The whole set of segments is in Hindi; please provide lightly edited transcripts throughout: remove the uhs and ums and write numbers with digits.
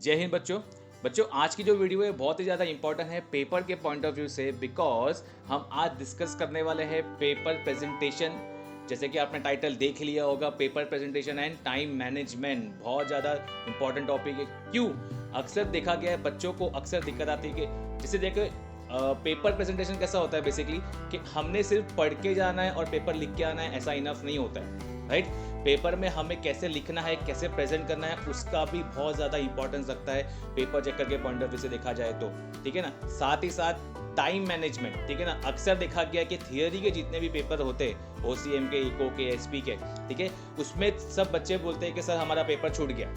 जय हिंद बच्चों आज की जो वीडियो है बहुत ही ज़्यादा इंपॉर्टेंट है पेपर के पॉइंट ऑफ व्यू से, बिकॉज हम आज डिस्कस करने वाले हैं पेपर प्रेजेंटेशन। जैसे कि आपने टाइटल देख लिया होगा, paper presentation and time management बहुत ज़्यादा इंपॉर्टेंट टॉपिक है। क्यों? अक्सर देखा गया है बच्चों को अक्सर दिक्कत आती है कि जैसे देखो पेपर प्रेजेंटेशन कैसा होता है बेसिकली कि हमने सिर्फ पढ़ के जाना है और पेपर लिख के आना है, ऐसा इनफ नहीं होता है, राइट। पेपर में हमें कैसे लिखना है, कैसे प्रेजेंट करना है, उसका भी बहुत ज़्यादा इंपॉर्टेंस रखता है पेपर चेकर के पॉइंट ऑफ व्यू से देखा जाए तो, ठीक है ना। साथ ही साथ टाइम मैनेजमेंट, ठीक है ना। अक्सर देखा गया कि थियोरी के जितने भी पेपर होते हैं OCM के, इको के, SP के, ठीक है, उसमें सब बच्चे बोलते हैं कि सर हमारा पेपर छूट गया।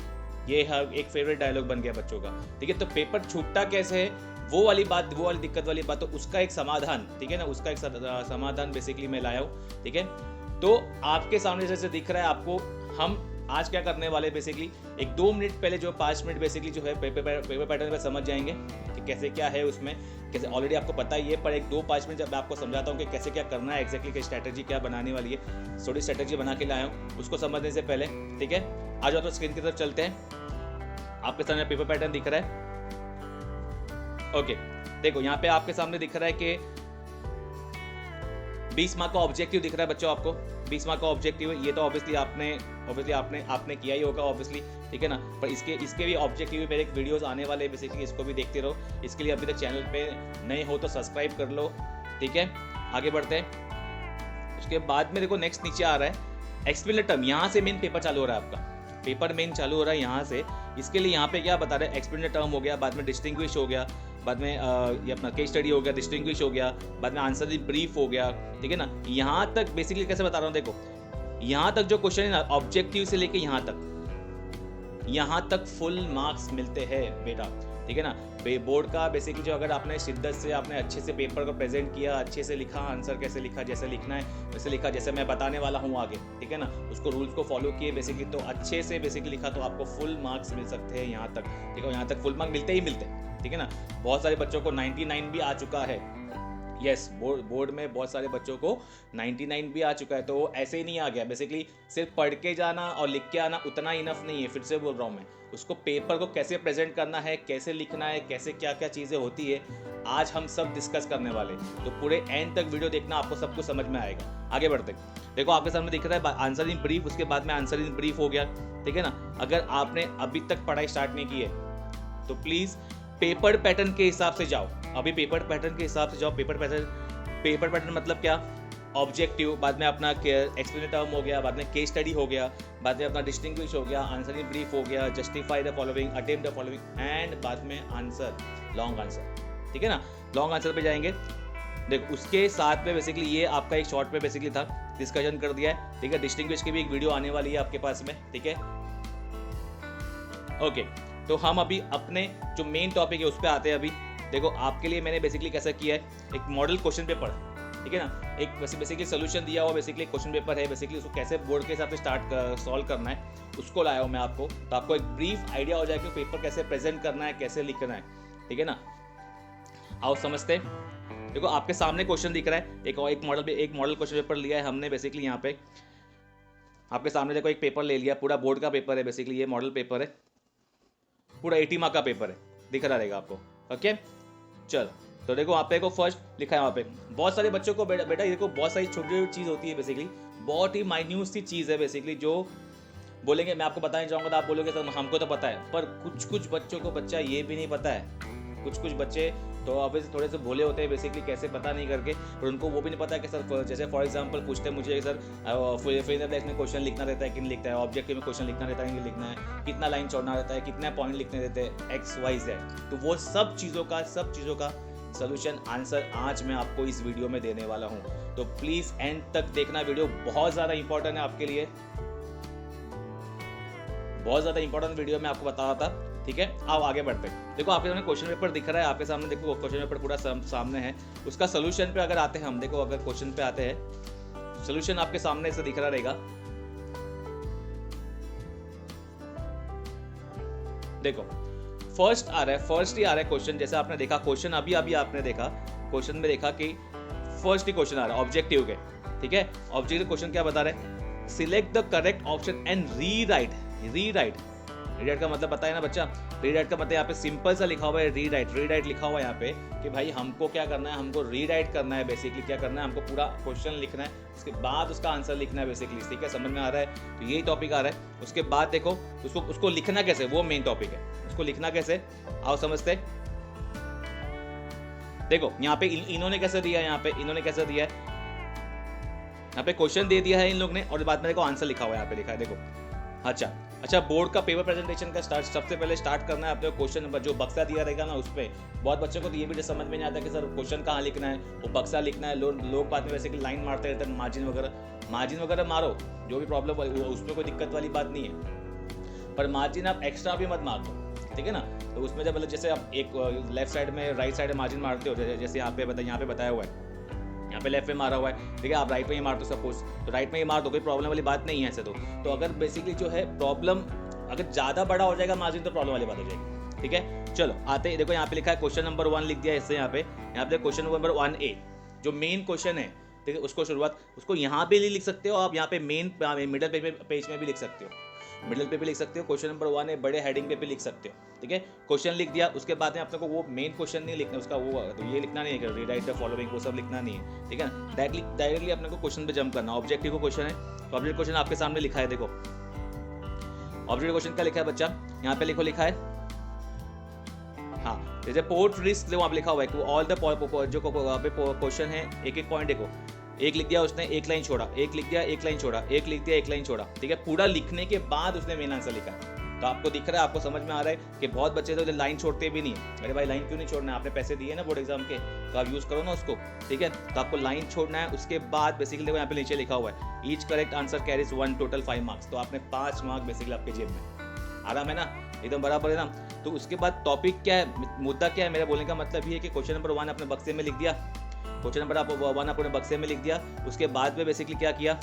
ये एक फेवरेट डायलॉग बन गया बच्चों का, ठीक है। तो पेपर छूटता कैसे है, वो वाली दिक्कत वाली बात, तो उसका एक समाधान, ठीक है ना, उसका एक समाधान बेसिकली मैं लाया हूँ, ठीक है। तो आपके सामने जैसे दिख रहा है आपको, हम आज क्या करने वाले बेसिकली एक 2 मिनट पहले जो 5 मिनट बेसिकली जो है पेपर पैटर्न पे समझ जाएंगे कि कैसे क्या है उसमें, कैसे ऑलरेडी आपको पता ही है, पर एक 2-5 मिनट जब मैं आपको समझाता हूँ कि कैसे क्या करना है, एग्जैक्टली क्या स्ट्रैटेजी क्या बनाने वाली है, थोड़ी स्ट्रैटेजी बना के लाया हूँ, उसको समझने से पहले, ठीक है। आ जाओ तो स्क्रीन की तरफ चलते हैं। आपके सामने पेपर पैटर्न दिख रहा है, ओके। देखो यहाँ पे आपके सामने दिख रहा है कि 20 मार्क का ऑब्जेक्टिव दिख रहा है बच्चों आपको, 20 मार्क का ऑब्जेक्टिव है। ये तो ऑब्वियसली आपने किया ही होगा ऑब्वियसली, ठीक है ना। पर इसके भी ऑब्जेक्टिव मेरे वीडियोस आने वाले, बेसिकली इसको भी देखते रहो। इसके लिए अभी तक चैनल पे नए हो तो सब्सक्राइब कर लो, ठीक है। आगे बढ़ते हैं। उसके बाद में देखो नेक्स्ट नीचे आ रहा है एक्सप्लेन द टर्म। यहाँ से मेन पेपर चालू हो रहा है आपका, पेपर मेन चालू हो रहा है यहाँ से। इसके लिए यहाँ पे क्या बता रहे हैं, एक्सप्लेन द टर्म हो गया, बाद में डिस्टिंग्विश हो गया, बाद में ये अपना केस स्टडी हो गया, डिस्टिंग्विश हो गया, बाद में आंसर दी ब्रीफ हो गया, ठीक है ना। यहाँ तक बेसिकली कैसे बता रहा हूँ, देखो यहाँ तक जो क्वेश्चन है ना, ऑब्जेक्टिव से लेके यहाँ तक फुल मार्क्स मिलते हैं बेटा, ठीक है ना। बोर्ड का बेसिकली जो अगर आपने शिद्दत से आपने अच्छे से पेपर को प्रेजेंट किया, अच्छे से लिखा, आंसर कैसे लिखा, जैसे लिखना है वैसे लिखा, जैसे मैं बताने वाला हूँ आगे, ठीक है ना, उसको रूल्स को फॉलो किए बेसिकली, तो अच्छे से बेसिकली लिखा तो आपको फुल मार्क्स मिल सकते हैं यहाँ तक, ठीक है। यहाँ तक फुल मार्क्स मिलते ही मिलते हैं, ठीक है ना। बहुत सारे बच्चों को 99 भी आ चुका है, यस, बोर्ड में बहुत सारे बच्चों को 99 भी आ चुका है। तो वो ऐसे ही नहीं आ गया, बेसिकली सिर्फ पढ़ के जाना और लिख के आना उतना इनफ नहीं है। फिर से बोल रहा हूँ मैं, उसको पेपर को कैसे प्रेजेंट करना है, कैसे लिखना है, कैसे क्या क्या चीज़ें होती है, आज हम सब डिस्कस करने वाले। तो पूरे एंड तक वीडियो देखना, आपको सब कुछ समझ में आएगा। आगे बढ़ते, देखो आपके सामने दिख रहा है आंसर इन ब्रीफ, उसके बाद में आंसर इन ब्रीफ हो गया, ठीक है ना। अगर आपने अभी तक पढ़ाई स्टार्ट नहीं की है तो प्लीज़ पेपर पैटर्न के हिसाब से जाओ, अभी पेपर पैटर्न के हिसाब से जाओ। पेपर पैटर्न मतलब क्या, ऑब्जेक्टिव, बाद में अपना एक्सप्लेन टर्म हो गया, बाद में केस स्टडी हो गया, बाद में अपना डिस्टिंग्विश हो गया, आंसर इन ब्रीफ हो गया, justify the following, attempt the following, and बाद में आंसर, लॉन्ग आंसर, ठीक है ना। लॉन्ग आंसर पे जाएंगे। देखो उसके साथ में बेसिकली ये आपका एक शॉर्ट पे बेसिकली था, डिस्कशन कर दिया है, ठीक है। डिस्टिंग्विश की भी एक वीडियो आने वाली है आपके पास में, ठीक है, ओके। तो हम अभी अपने जो मेन टॉपिक है उस पर आते हैं। अभी देखो आपके लिए मैंने बेसिकली कैसा किया है, एक मॉडल क्वेश्चन पेपर, ठीक है ना, एक बेसिकली सोल्यूशन दिया हुआ बेसिकली क्वेश्चन पेपर है, बेसिकली उसको कैसे बोर्ड के हिसाब से सॉल्व करना है उसको लाया हूँ मैं आपको, तो आपको एक ब्रीफ आइडिया हो जाएगा कि पेपर कैसे प्रेजेंट करना है, कैसे लिखना है, ठीक है ना। आओ समझते हैं। देखो आपके सामने क्वेश्चन दिख रहा है, एक मॉडल क्वेश्चन पेपर लिया है हमने बेसिकली। यहाँ पे आपके सामने देखो एक पेपर ले लिया, पूरा बोर्ड का पेपर है बेसिकली, ये मॉडल पेपर है, पूरा 80 मार्क का पेपर है, दिख रहा रहेगा आपको, ओके। चलो तो देखो वहाँ पे को फर्स्ट लिखा है, वहाँ पे बहुत सारे बच्चों को बेटा देखो बहुत सारी छोटी छोटी चीज़ होती है बेसिकली, बहुत ही माइन्यूट सी चीज़ है बेसिकली, जो बोलेंगे मैं आपको बताने चाहूँगा तो आप बोलोगे सर हमको तो पता है, पर कुछ बच्चों को बच्चा ये भी नहीं पता है। कुछ बच्चे तो ऑब्वियसली थोड़े से भोले होते हैं बेसिकली, कैसे पता नहीं करके, और उनको वो भी नहीं पता कि सर जैसे फॉर एग्जांपल पूछते हैं मुझे सर फिर में क्वेश्चन लिखना रहता है कि नहीं लिखता है, ऑब्जेक्टिव में क्वेश्चन लिखना रहता है कि लिखना है, कितना लाइन छोड़ना रहता है, कितना पॉइंट लिखने रहते हैं, XYZ। तो वो सब चीज़ों का सोल्यूशन आंसर आज मैं आपको इस वीडियो में देने वाला हूँ। तो प्लीज़ एंड तक देखना, वीडियो बहुत ज़्यादा इंपॉर्टेंट है आपके लिए, बहुत ज़्यादा इंपॉर्टेंट वीडियो मैं आपको बता रहा था, ठीक है। आओ आगे बढ़ते हैं। देखो आपके सामने क्वेश्चन पेपर दिख रहा है, आपके सामने देखो क्वेश्चन पेपर पूरा सामने है। उसका सोल्यूशन पे अगर आते हैं हम, देखो अगर क्वेश्चन पे आते हैं, सोल्यूशन आपके सामने से दिख रहा रहेगा। देखो फर्स्ट ही आ रहा है क्वेश्चन, जैसे आपने देखा क्वेश्चन अभी आपने देखा क्वेश्चन में देखा कि फर्स्ट ही क्वेश्चन आ रहा है ऑब्जेक्टिव के, ठीक है। ऑब्जेक्टिव क्वेश्चन क्या बता रहे हैं, select the correct option and rewrite rewrite का मतलब पता है ना बच्चा, रीराइट का मतलब यहाँ पे सिंपल सा लिखा हुआ है रीराइट लिखा हुआ है यहाँ पे कि भाई हमको क्या करना है, हमको रीराइट करना है, बेसिकली क्या करना है, हमको पूरा क्वेश्चन लिखना है, उसके बाद उसका आंसर लिखना है बेसिकली। ठीक है, समझ में आ रहा है? तो यही टॉपिक आ रहा है। उसके बाद देखो उसको लिखना कैसे, वो मेन टॉपिक है। उसको लिखना कैसे आओ समझते। देखो यहाँ पे इन्होंने कैसे दिया है, इन्होंने कैसे दिया है, यहाँ पे क्वेश्चन दे दिया है इन लोग ने और बाद में देखो आंसर लिखा हुआ है, यहाँ पे लिखा है देखो। अच्छा बोर्ड का पेपर प्रेजेंटेशन का सबसे पहले स्टार्ट करना है अपने क्वेश्चन नंबर, जो बक्सा दिया रहेगा ना उस पर। बहुत बच्चों को तो ये भी समझ में नहीं आता कि सर क्वेश्चन कहाँ लिखना है, वो बक्सा लिखना है। लोग बाद में वैसे कि लाइन मारते रहते हैं, मार्जिन वगैरह मारो, जो भी प्रॉब्लम उसमें कोई दिक्कत वाली बात नहीं है, पर मार्जिन आप एक्स्ट्रा भी मत मार दो, ठीक है ना। तो उसमें जब मतलब जैसे आप एक लेफ्ट साइड में राइट साइड में मार्जिन मारते हो, जैसे यहाँ पे बताया हुआ है, यहाँ पे लेफ्ट में मारा हुआ है, ठीक है, आप राइट में ही मार दो सपोज, तो राइट में ही मार दो, कोई प्रॉब्लम वाली बात नहीं है ऐसे तो अगर बेसिकली जो है प्रॉब्लम अगर ज़्यादा बड़ा हो जाएगा मार्जिन तो प्रॉब्लम वाली बात हो जाएगी। ठीक है, चलो आते ही देखो यहाँ पे लिखा है क्वेश्चन नंबर 1 लिख दिया इससे, यहाँ पे क्वेश्चन नंबर 1A जो मेन क्वेश्चन है, ठीक है, उसको शुरुआत उसको यहाँ पे लिख सकते हो आप, यहाँ पे मेन मिडल पेज में भी लिख सकते हो, मिडिल पे भी लिख सकते हो। क्वेश्चन नंबर 1 है, बड़े हेडिंग पे भी लिख सकते हो, ठीक है। क्वेश्चन लिख दिया, उसके बाद में अपने को वो मेन क्वेश्चन नहीं लिखना, उसका वो तो ये लिखना नहीं है कि रीराइट द फॉलोइंग, वो सब लिखना नहीं है, ठीक है ना। डायरेक्टली अपने को क्वेश्चन पे जंप करना। ऑब्जेक्टिव को क्वेश्चन है, तो ऑब्जेक्टिव क्वेश्चन आपके सामने लिखा है, देखो ऑब्जेक्टिव क्वेश्चन क्या लिखा है बच्चा, यहाँ पे लिखा है हाँ, जैसे पोर्ट रिस्क जो वहाँ पे लिखा हुआ है कि ऑल द जो वहाँ पे क्वेश्चन है, एक पॉइंट देखो, एक लिख दिया उसने, एक लाइन छोड़ा, एक लिख दिया, एक लाइन छोड़ा, एक लिख दिया, एक लाइन छोड़ा, ठीक है। पूरा लिखने के बाद उसने मेन आंसर लिखा। तो आपको दिख रहा है, आपको समझ में आ रहा है कि बहुत बच्चे तो लाइन छोड़ते भी नहीं है। अरे भाई लाइन क्यों नहीं छोड़ना है, आपने पैसे दिए ना बोर्ड एग्जाम के, तो आप यूज करो ना उसको, ठीक है। तो आपको लाइन छोड़ना है, उसके बाद बेसिकली देखो यहाँ पे नीचे लिखा हुआ है each correct answer carries 1 total 5 marks, तो आपने 5 मार्क बेसिकली आपके जेब में। आराम है ना, एकदम बराबर है ना। तो उसके बाद टॉपिक क्या है, मुद्दा क्या है, मेरा बोलने का मतलब ये है कि क्वेश्चन नंबर 1 अपने बक्से में लिख दिया, क्वेश्चन नंबर 1 अपने बक्से में लिख दिया, उसके बाद में बेसिकली क्या किया,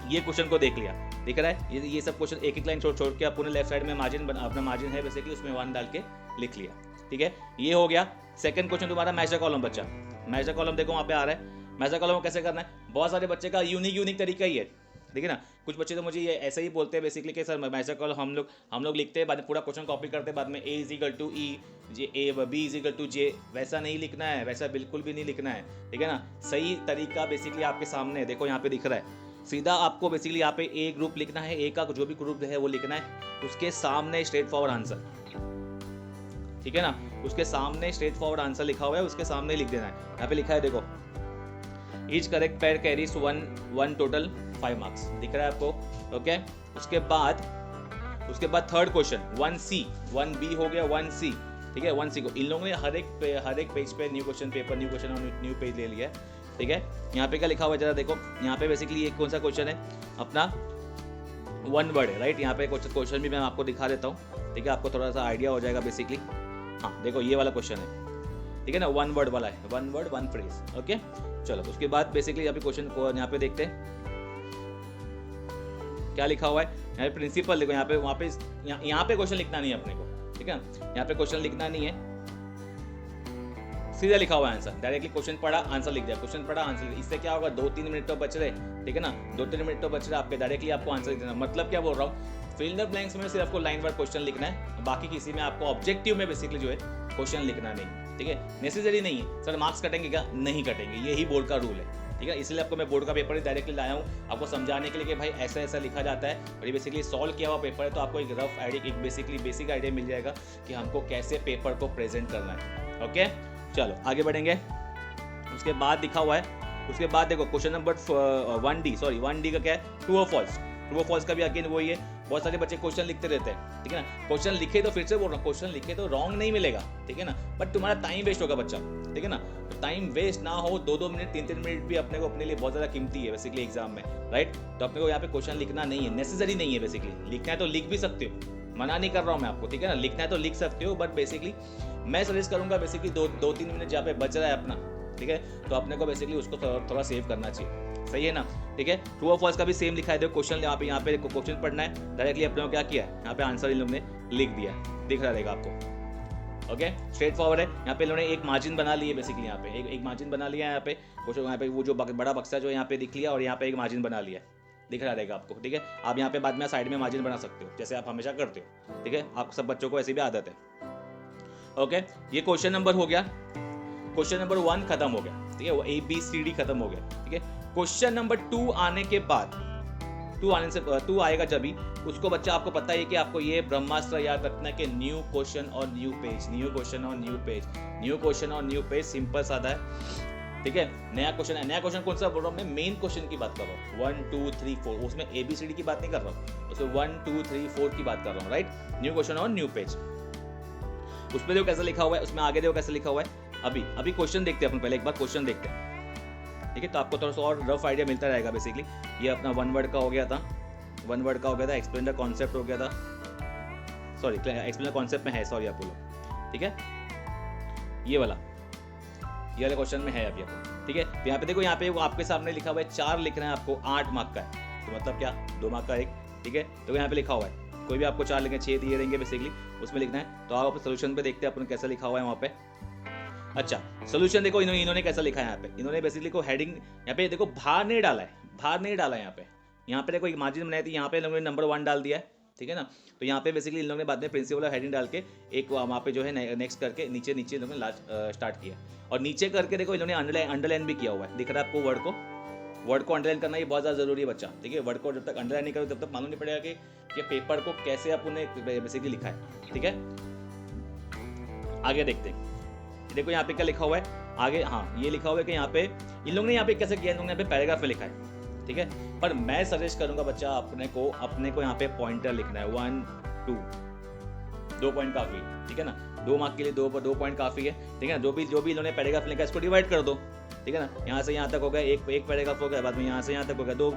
ये क्वेश्चन को देख लिया, दिख रहा है ये सब क्वेश्चन एक लाइन छोड़ के आप पूरे लेफ्ट साइड में अपना मार्जिन है बेसिकली उसमें 1 डाल के लिख लिया, ठीक है। ये हो गया। सेकंड क्वेश्चन तुम्हारा मैच द कॉलम बच्चा, मैच द कॉलम देखो वहाँ पे आ रहा है। मैच द कॉलम कैसे करना है, बहुत सारे बच्चे का यूनिक तरीका ही है, देखिए ना। कुछ बच्चे तो मुझे ये ऐसे ही बोलते हैं बेसिकली कि सर मैच द कॉलम हम लोग लिखते हैं, बाद में पूरा क्वेश्चन कॉपी करते हैं, बाद में A = E B = J, वैसा नहीं लिखना है, वैसा बिल्कुल भी नहीं लिखना है, ठीक है ना। सही तरीका बेसिकली आपके सामने है, देखो यहाँ पे दिख रहा है, सीधा आपको बेसिकली यहाँ पे A ग्रुप लिखना है, A का जो भी ग्रुप है वो लिखना है, उसके सामने स्ट्रेट फॉरवर्ड आंसर, ठीक है ना, उसके सामने स्ट्रेट फॉरवर्ड आंसर लिखा हुआ है, उसके सामने लिख देना है। यहाँ पे लिखा है देखो each correct pair carries 1 total 5 marks, दिख रहा है आपको, ओके। उसके बाद थर्ड क्वेश्चन 1C 1B हो गया 1C, ठीक है। 1C को इन लोगों ने हर एक पेज पे new question paper new question और न्यू पेज ले लिया है, ठीक है। यहाँ पे क्या लिखा हुआ है जरा देखो, यहाँ पे बेसिकली एक कौन सा क्वेश्चन है अपना 1 वर्ड है, राइट। यहाँ पे क्वेश्चन भी मैं आपको दिखा देता हूँ, ठीक है, आपको थोड़ा सा आइडिया हो जाएगा बेसिकली। हाँ देखो ये वाला क्वेश्चन है, ठीक है ना, 1 वर्ड वाला है, 1 वर्ड 1 फ्रेज, ओके। चलो उसके बाद बेसिकली अभी क्वेश्चन को यहाँ पे देखते हैं क्या लिखा हुआ है। यहाँ पे प्रिंसिपल देखो, यहाँ पे क्वेश्चन लिखना नहीं है अपने को, ठीक है ना, यहाँ पे क्वेश्चन लिखना नहीं है, सीधा लिखा हुआ है आंसर, डायरेक्टली क्वेश्चन पढ़ा आंसर लिख दिया, क्वेश्चन पढ़ा आंसर लिख। इससे क्या होगा, 2-3 मिनट तो बच रहे, ठीक है ना, 2-3 मिनट तो बच रहे आपके, डायरेक्टली आपको आंसर लिख देना। मतलब क्या बोल रहा हूँ, फिल द ब्लैंक्स में सिर्फ आपको लाइन वाइज क्वेश्चन लिखना है, बाकी किसी में आपको ऑब्जेक्टिव में बेसिकली जो है क्वेश्चन लिखना नहीं, ठीक है। नेसेसरी नहीं है सर मार्क्स कटेंगे क्या, नहीं कटेंगे, यही बोर्ड का रूल है, ठीक है। इसलिए आपको मैं बोर्ड का पेपर डायरेक्टली लाया हूँ आपको समझाने के लिए कि भाई ऐसा ऐसा लिखा जाता है, और ये बेसिकली सॉल्व किया हुआ पेपर है, तो आपको एक रफ आइडिया, एक बेसिक आइडिया मिल जाएगा कि हमको कैसे पेपर को प्रेजेंट करना है, ओके। चलो आगे बढ़ेंगे। उसके बाद लिखा हुआ है, उसके बाद देखो क्वेश्चन नंबर 1D का क्या है, ट्रू और फॉल्स। ट्रू और फॉल्स का भी अगेन वही है, बहुत सारे बच्चे क्वेश्चन लिखते रहते हैं, ठीक है ना। क्वेश्चन लिखे तो फिर से बोल रहा हूँ, क्वेश्चन लिखे तो रॉन्ग नहीं मिलेगा, ठीक है ना, बट तुम्हारा टाइम वेस्ट होगा बच्चा, ठीक है ना। तो टाइम वेस्ट ना हो, 2-2 मिनट 3-3 मिनट भी अपने लिए बहुत ज़्यादा कीमती है बेसिकली एग्जाम में, राइट। तो अपने को यहाँ पे क्वेश्चन लिखना नहीं है, नेसेसरी नहीं है बेसिकली। लिखना है तो लिख भी सकते हो, मना नहीं कर रहा हूँ मैं आपको, ठीक है ना, लिखना है तो लिख सकते हो, बट बेसिकली मैं सजेस्ट करूँगा बेसिकली 2-3 मिनट जहाँ पे बच रहा है अपना, ठीक है, तो अपने को बेसिकली उसको थोड़ा सेव करना चाहिए, सही है ना, ठीक है। ट्रू और फॉल्स का भी सेम लिखा है, देखो क्वेश्चन यहाँ पे क्वेश्चन पढ़ना है, डायरेक्टली अपने को क्या किया है, यहाँ पे आंसर इन लोग ने लिख दिया, दिख रहा रहेगा आपको, ओके, स्ट्रेट फॉरवर्ड है। यहाँ पे इन्होंने एक मार्जिन बना ली है बेसिकली, यहाँ पे एक मार्जिन बना लिया है, यहाँ पे वो जो बड़ा बक्सा जो यहाँ पे दिख लिया, और यहाँ पे एक मार्जिन बना लिया, दिख रहा रहेगा आपको, ठीक है। आप यहाँ पे बाद में साइड में मार्जिन बना सकते हो, जैसे आप हमेशा करते हो, ठीक है। आप सब बच्चों को ऐसी भी आदत है। ओके, ये क्वेश्चन नंबर हो गया, क्वेश्चन नंबर 1 खत्म हो गया, ठीक है। वो ABCD खत्म हो गया, ठीक है। क्वेश्चन नंबर 2 आने के बाद, 2 आएगा जब भी, उसको बच्चा आपको पता है कि आपको ये ब्रह्मास्त्र याद रखना है कि न्यू क्वेश्चन और न्यू पेज, न्यू क्वेश्चन और न्यू पेज, न्यू क्वेश्चन और न्यू पेज, सिंपल सादा है, ठीक है। नया क्वेश्चन है, नया क्वेश्चन कौन सा बोल रहा हूँ मैं, मेन क्वेश्चन की बात कर रहा हूँ, 1 2 3 4, उसमें ABCD की बात नहीं कर रहा हूँ, उसमें 1 2 3 4 की बात कर रहा हूँ, राइट। न्यू क्वेश्चन और न्यू पेज, उस पर देखो कैसा लिखा हुआ है, उसमें आगे देखो कैसा लिखा हुआ है। अभी क्वेश्चन देखते हैं अपन, पहले एक बार क्वेश्चन देखते हैं, ठीक है। तो आपको थोड़ा सा और रफ आइडिया मिलता रहेगा। बेसिकली ये अपना 1 वर्ड का हो गया था, 1 वर्ड का हो गया था, एक्सप्लेन द कॉन्सेप्ट हो गया था, सॉरी एक्सप्लेन द कॉन्सेप्ट में है, सॉरी आप बोलो, ठीक है। ये वाला क्वेश्चन में है अभी आपको, ठीक है। तो यहाँ पे देखो, यहाँ पे वो आपके सामने लिखा हुआ है 4 लिख रहे हैं आपको, 8 मार्क का है, तो मतलब क्या 2 मार्क का 1, ठीक है। तो यहाँ पे लिखा हुआ है, कोई भी आपको 4 लिखे, 6 दिए रहेंगे बेसिकली, उसमें लिखना है। तो आप सोल्यूशन पे देखते हैं अपन कैसा लिखा हुआ है वहाँ पे। अच्छा, सोल्यूशन देखो इन्होंने कैसा लिखा है यहाँ पे, इन्होंने बेसिकली को हेडिंग यहाँ पे देखो बाहर नहीं डाला है, बाहर नहीं डाला है यहाँ पे देखो एक मार्जिन बनाई थी, यहाँ पे लोगों ने नंबर 1 डाल दिया है, ठीक है ना। तो यहाँ पे बेसिकली इन लोगों ने बाद में प्रिंसिपल हेडिंग डाल के एक वहाँ पे जो है नेक्स्ट करके नीचे इन लोगों ने स्टार्ट किया, और नीचे करके देखो इन्होंने अंडरलाइन भी किया हुआ है, दिख रहा है आपको वर्ड को अंडरलाइन करना ये बहुत ज़्यादा जरूरी है बच्चा, ठीक है। वर्ड को जब तक अंडरलाइन नहीं करो तब तक मालूम नहीं पड़ेगा कि पेपर को कैसे आपने बेसिकली लिखा है, ठीक है। आगे देखते हैं, देखो यहाँ पे क्या लिखा हुआ है आगे, हाँ ये लिखा हुआ है कि यहाँ पे इन लोगों ने यहाँ पे कैसे किया, इन लोगों ने यहाँ पे पैराग्राफ में लिखा है, ठीक है। पर मैं सजेस्ट करूंगा बच्चा अपने को यहाँ पे पॉइंटर लिखना है, 1 2, 2 पॉइंट काफी है, ठीक है ना। 2 मार्क के लिए 2 पॉइंट काफी है, ठीक है ना। जो भी इन्होंने पैराग्राफ लिखा है इसको डिवाइड कर दो, ठीक है ना। यहाँ से यहाँ तक हो गया एक पैराग्राफ हो गया, बाद में यहाँ से यहाँ तक हो गया, दो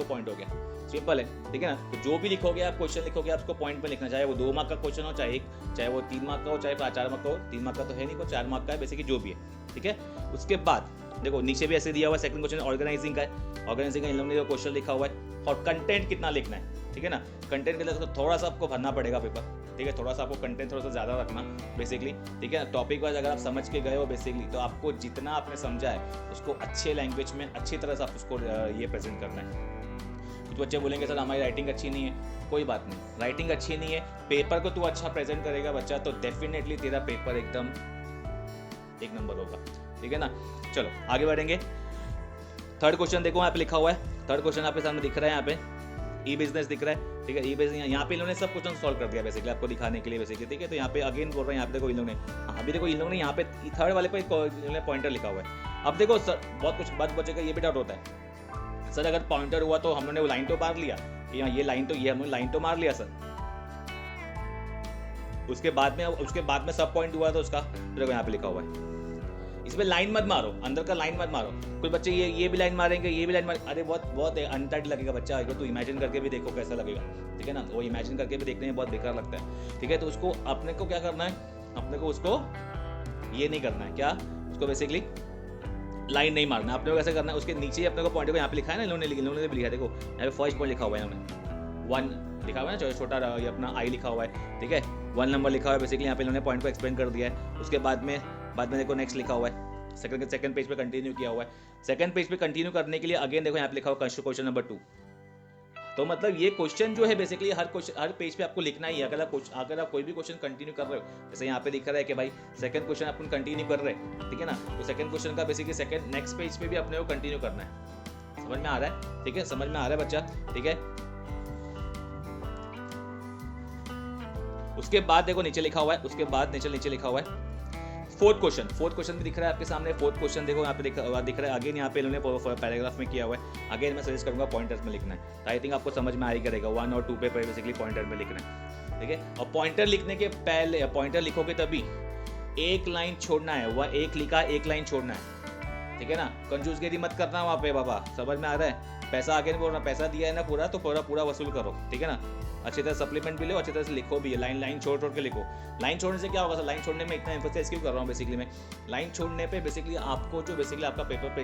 पॉइंट हो गया, सिंपल है, ठीक है ना। तो जो भी लिखोगे आप क्वेश्चन लिखोगे आप उसको पॉइंट पे लिखना, चाहे वो 2 मार्क का क्वेश्चन हो, चाहे वो 3 मार्क का हो, चाहे 4 मार्क का हो। 3 मार्क का तो है नहीं, 4 मार्क का है बेसिकली, जो भी है, ठीक है। उसके बाद देखो नीचे भी ऐसे दिया हुआ है, सेकंड क्वेश्चन ऑर्गेनाइजिंग का है, ऑर्गेनाइजिंग का इन लोगों ने जो क्वेश्चन लिखा हुआ है, और कंटेंट कितना लिखना है, ठीक है ना। कंटेंट के लिए तो थोड़ा सा आपको भरना पड़ेगा पेपर, ठीक है। थोड़ा सा आपको कंटेंट थोड़ा सा ज़्यादा रखना बेसिकली, ठीक है। टॉपिक वाइज अगर आप समझ के गए हो बेसिकली, तो आपको जितना आपने समझा है उसको अच्छे लैंग्वेज में अच्छी तरह से आप उसको ये प्रेजेंट करना है। कुछ बच्चे बोलेंगे सर हमारी राइटिंग अच्छी नहीं है, कोई बात नहीं, राइटिंग अच्छी नहीं है, पेपर को तू अच्छा प्रेजेंट करेगा बच्चा, तो डेफिनेटली तेरा पेपर एकदम 1 नंबर होगा, ठीक है ना। चलो आगे बढ़ेंगे। थर्ड क्वेश्चन देखो यहाँ पे लिखा हुआ है, थर्ड क्वेश्चन आपके सामने दिख रहा है, यहाँ पे ई बिजनेस दिख रहा है, ठीक है। ई बिजनेस यहाँ पे इन्होंने सब क्वेश्चन सॉल्व कर दिया बेसिकली आपको दिखाने के लिए बेसिकली, ठीक है। तो यहाँ पे अगेन बोल रहे हैं, यहाँ पे देखो इन लोगों ने, अभी देखो इन लोगों ने यहाँ पे थर्ड वाले पे पॉइंटर लिखा हुआ है। अब देखो सर बहुत कुछ बात बच्चे का ये भी डाउट होता है, सर अगर पॉइंटर हुआ तो हमने वो लाइन तो मार लिया, ये लाइन तो ये हमने लाइन तो मार लिया सर, उसके बाद में सब पॉइंट हुआ तो उसका देखो यहाँ पे लिखा हुआ है, इसमें लाइन मत मारो, अंदर का लाइन मत मारो। कुछ बच्चे ये भी लाइन मारेंगे, ये भी लाइन मार, अरे बहुत अनटाइट लगेगा बच्चा, अगर तो इमेजिन करके भी देखो कैसा लगेगा, ठीक है ना। वो इमेजिन करके भी देखने में बहुत बेकार लगता है, ठीक है। तो उसको अपने को क्या करना है, अपने को उसको ये नहीं करना है, क्या उसको बेसिकली लाइन नहीं मारना, अपने को कैसे करना है, उसके नीचे ही अपने को पॉइंट को यहाँ पे लिखा है ना, इन्होंने भी लिखा है, देखो यहाँ पे फर्स्ट पॉइंट लिखा हुआ है, इन्होंने 1 लिखा हुआ है ना, छोटा ये अपना आई लिखा हुआ है, ठीक है। 1 नंबर लिखा हुआ है बेसिकली, यहाँ पे इन्होंने पॉइंट को एक्सप्लेन कर दिया है। उसके बाद में देखो नेक्स्ट लिखा हुआ है, सेकंड पेज पे कंटिन्यू किया हुआ है। सेकंड पेज पे कंटिन्यू करने के लिए अगेन देखो यहाँ पे लिखा हुआ क्वेश्चन नंबर 2। तो मतलब ये क्वेश्चन जो है बेसिकली हर पेज पे आपको लिखना ही है। अगर आप कोई भी क्वेश्चन कंटिन्यू कर रहे हो, जैसे यहाँ पे दिख रहा है कि भाई सेकंड क्वेश्चन अपन कंटिन्यू कर रहे हैं, ठीक है ना। तो सेकंड क्वेश्चन का बेसिकली सेकंड नेक्स्ट पेज पे भी अपने को कंटिन्यू करना है। समझ में आ रहा है, ठीक है, समझ में आ रहा है बच्चा, ठीक है। उसके बाद देखो नीचे लिखा हुआ है, उसके बाद नीचे लिखा हुआ है फोर्थ क्वेश्चन भी दिख रहा है आपके सामने। फोर्थ क्वेश्चन देखो यहाँ पे दिख रहा है, अगेन यहाँ पे इन्होंने पैराग्राफ में किया हुआ है। अगेन मैं सजेस्ट करूंगा पॉइंटर्स में लिखना है, तो आई थिंक आपको समझ में आ ही करेगा। 1 और 2 पे बेसिकली पॉइंटर में लिखना है, ठीक है। और पॉइंटर लिखने के पहले पॉइंटर लिखोगे तभी एक लाइन छोड़ना है, वह एक लिखा एक लाइन छोड़ना है, ठीक है ना। कंजूसगिरी मत करना वहाँ पे बाबा, समझ में आ रहा है। पैसा आगे नहीं बोल रहा, पैसा दिया है ना पूरा, तो पूरा वसूल करो, ठीक है ना। अच्छी तरह सप्लीमेंट भी लो, अच्छी तरह से लिखो भी, लाइन छोड़ के लिखो। लाइन छोड़ने से क्या होगा सर, लाइन छोड़ने में इतना एम्फसाइज क्यों कर रहा हूँ बेसिकली मैं, लाइन छोड़ने पे बेसिकली आपको जो बेसिकली आपका पेपर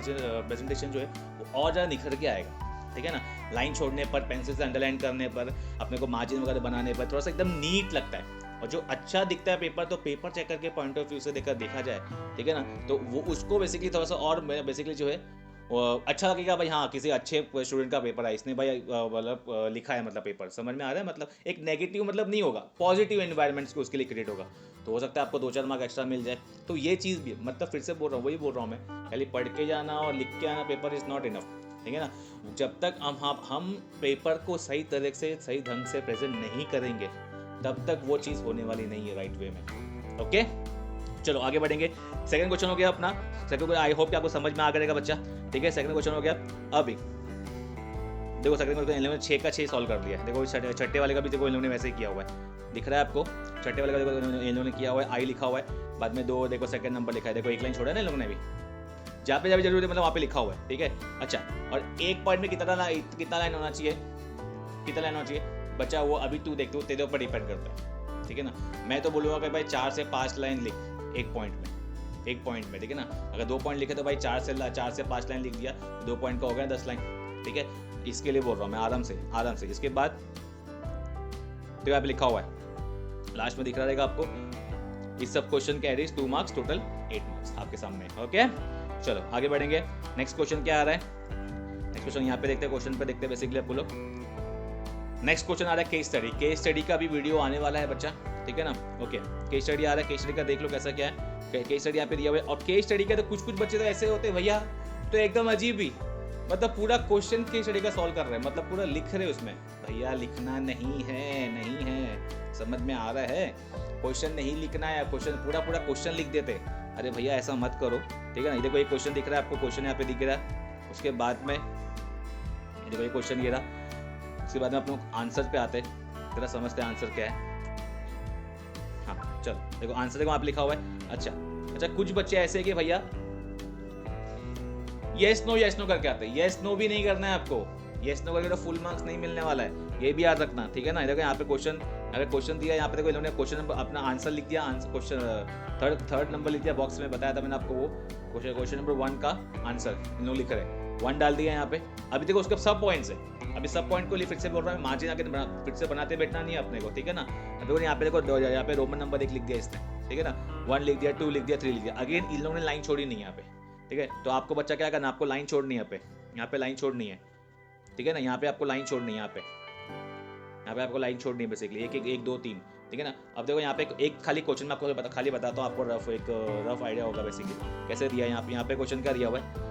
प्रेजेंटेशन जो है वो और ज़्यादा निखर के आएगा, ठीक है ना। लाइन छोड़ने पर, पेंसिल से अंडरलाइन करने पर, अपने को मार्जिन वगैरह बनाने पर थोड़ा सा एकदम नीट लगता है। और जो अच्छा दिखता है पेपर, तो पेपर चेकर के पॉइंट ऑफ व्यू से देखा जाए, ठीक है ना, तो वो उसको बेसिकली थोड़ा सा और बेसिकली जो है अच्छा लगेगा भाई, हाँ किसी अच्छे स्टूडेंट का पेपर है, इसने भाई मतलब लिखा है, मतलब पेपर समझ में आ रहा है, मतलब एक नेगेटिव मतलब नहीं होगा, पॉजिटिव एनवायरनमेंट्स को उसके लिए क्रिएट होगा, तो हो सकता है आपको 2-4 मार्क एक्स्ट्रा मिल जाए। तो ये चीज़ भी मतलब फिर से बोल रहा हूँ, वही बोल रहा हूँ मैं, खाली पढ़ के जाना और लिख के आना पेपर इज़ नॉट इनफ, ठीक है ना। जब तक हम पेपर को सही तरह से सही ढंग से प्रेजेंट नहीं करेंगे तब तक वो चीज़ होने वाली नहीं है राइट वे में। ओके चलो आगे बढ़ेंगे। सेकंड क्वेश्चन हो गया अपना, सेकंड आई होप कि आपको समझ में आ गया बच्चा, ठीक है। सेकंड क्वेश्चन हो गया अभी, देखो सेकंड क्वेश्चन इन लोगों ने 6 का 6 सॉल्व कर दिया है। देखो छठे वाले का भी देखो इन लोगों ने वैसे ही किया हुआ है, दिख रहा है आपको, छठे वाले का देखो इन लोगों ने किया हुआ है, आई लिखा हुआ है, बाद में 2 देखो सेकंड नंबर लिखा है, देखो एक लाइन छोड़ा है ना इन लोगों ने भी, जहाँ पे जरूरत है मतलब वहाँ पे लिखा हुआ है, ठीक है। अच्छा और एक पॉइंट में कितना लाइन होना चाहिए, कितना लाइन होना चाहिए बच्चा, वो अभी तू देखते हो तेरे ऊपर डिपेंड करता है, ठीक है ना। मैं तो बोलूँगा कि भाई 4 से 5 लाइन लिख एक पॉइंट में, ठीक है ना। अगर 2 पॉइंट लिखे तो भाई 4 से 5 लाइन लिख दिया, 2 पॉइंट का हो गया 10 लाइन, ठीक है। इसके लिए बोल रहा हूँ मैं, आराम से। इसके बाद तो यहाँ पे लिखा हुआ है, लास्ट में दिख रहा रहेगा आपको, इस सब question carries 2 marks, total 8 marks आपके सामने। ओके चलो आगे बढ़ेंगे। नेक्स्ट क्वेश्चन क्या आ रहा है, नेक्स्ट क्वेश्चन यहाँ पे देखते हैं, क्वेश्चन पे देखते हैं बेसिकली आपको लोग। नेक्स्ट क्वेश्चन आ रहा है केस स्टडी का भी वीडियो आने वाला है बच्चा, ठीक है ना। ओके केस स्टडी आ रहा है, केस स्टडी का देख लो कैसा क्या है, केस स्टडी यहाँ पे दिया हुआ है। और केस स्टडी का तो कुछ बच्चे तो ऐसे होते हैं भैया, तो एकदम अजीब ही, मतलब पूरा क्वेश्चन केस स्टडी का सॉल्व कर रहे हैं, मतलब पूरा लिख रहे हैं उसमें। भैया लिखना नहीं है, समझ में आ रहा है, क्वेश्चन नहीं लिखना है, क्वेश्चन पूरा क्वेश्चन लिख देते। अरे भैया ऐसा मत करो, ठीक है ना। देखो एक क्वेश्चन दिख रहा है आपको, क्वेश्चन यहाँ पे दिख रहा है, उसके बाद में देखो ये क्वेश्चन ये रहा, उसके बाद में आप लोग आंसर पे आते हैं, तेरा समझते हैं आंसर क्या है। हाँ चलो देखो आंसर देखो आप लिखा हुआ है। अच्छा कुछ बच्चे ऐसे हैं कि भैया यस नो करके आते हैं, यस नो भी नहीं करना है आपको, यस नो करके तो फुल मार्क्स नहीं मिलने वाला है, ये भी याद रखना, ठीक है ना। देखो यहाँ पे क्वेश्चन, अगर क्वेश्चन दिया यहाँ पे देखो इन्होंने क्वेश्चन अपना आंसर लिख दिया, क्वेश्चन थर्ड नंबर लिख दिया बॉक्स में, बताया था मैंने आपको, वो क्वेश्चन नंबर 1 का आंसर इन लोग लिख रहे, 1 डाल दिया यहाँ पे। अभी देखो उसके सब पॉइंट्स है, अभी सब पॉइंट को लिए फिर से बोल रहा हूँ, मार्जिन आके फिर से बनाते बैठना नहीं है अपने को, ठीक है ना। देखो यहाँ पे देखो यहाँ पे रोमन नंबर 1 लिख दिया इसने, ठीक है ना, 1 लिख दिया, 2 लिख दिया, 3 लिख दिया। अगेन इन लोगों ने लाइन छोड़ी नहीं यहाँ पे, ठीक है। तो आपको बच्चा क्या करना, आपको लाइन छोड़नी है, यहाँ पे लाइन छोड़नी है, ठीक है ना। यहाँ पे आपको लाइन छोड़नी है, यहाँ पे आपको लाइन छोड़नी है बेसिकली, 1 2 3, ठीक है ना। अब देखो यहाँ पे एक खाली क्वेश्चन में आपको खाली बताता हूँ, आपको रफ आइडिया होगा बेसिकली कैसे दिया है। यहाँ पे क्वेश्चन क्या दिया हुआ है,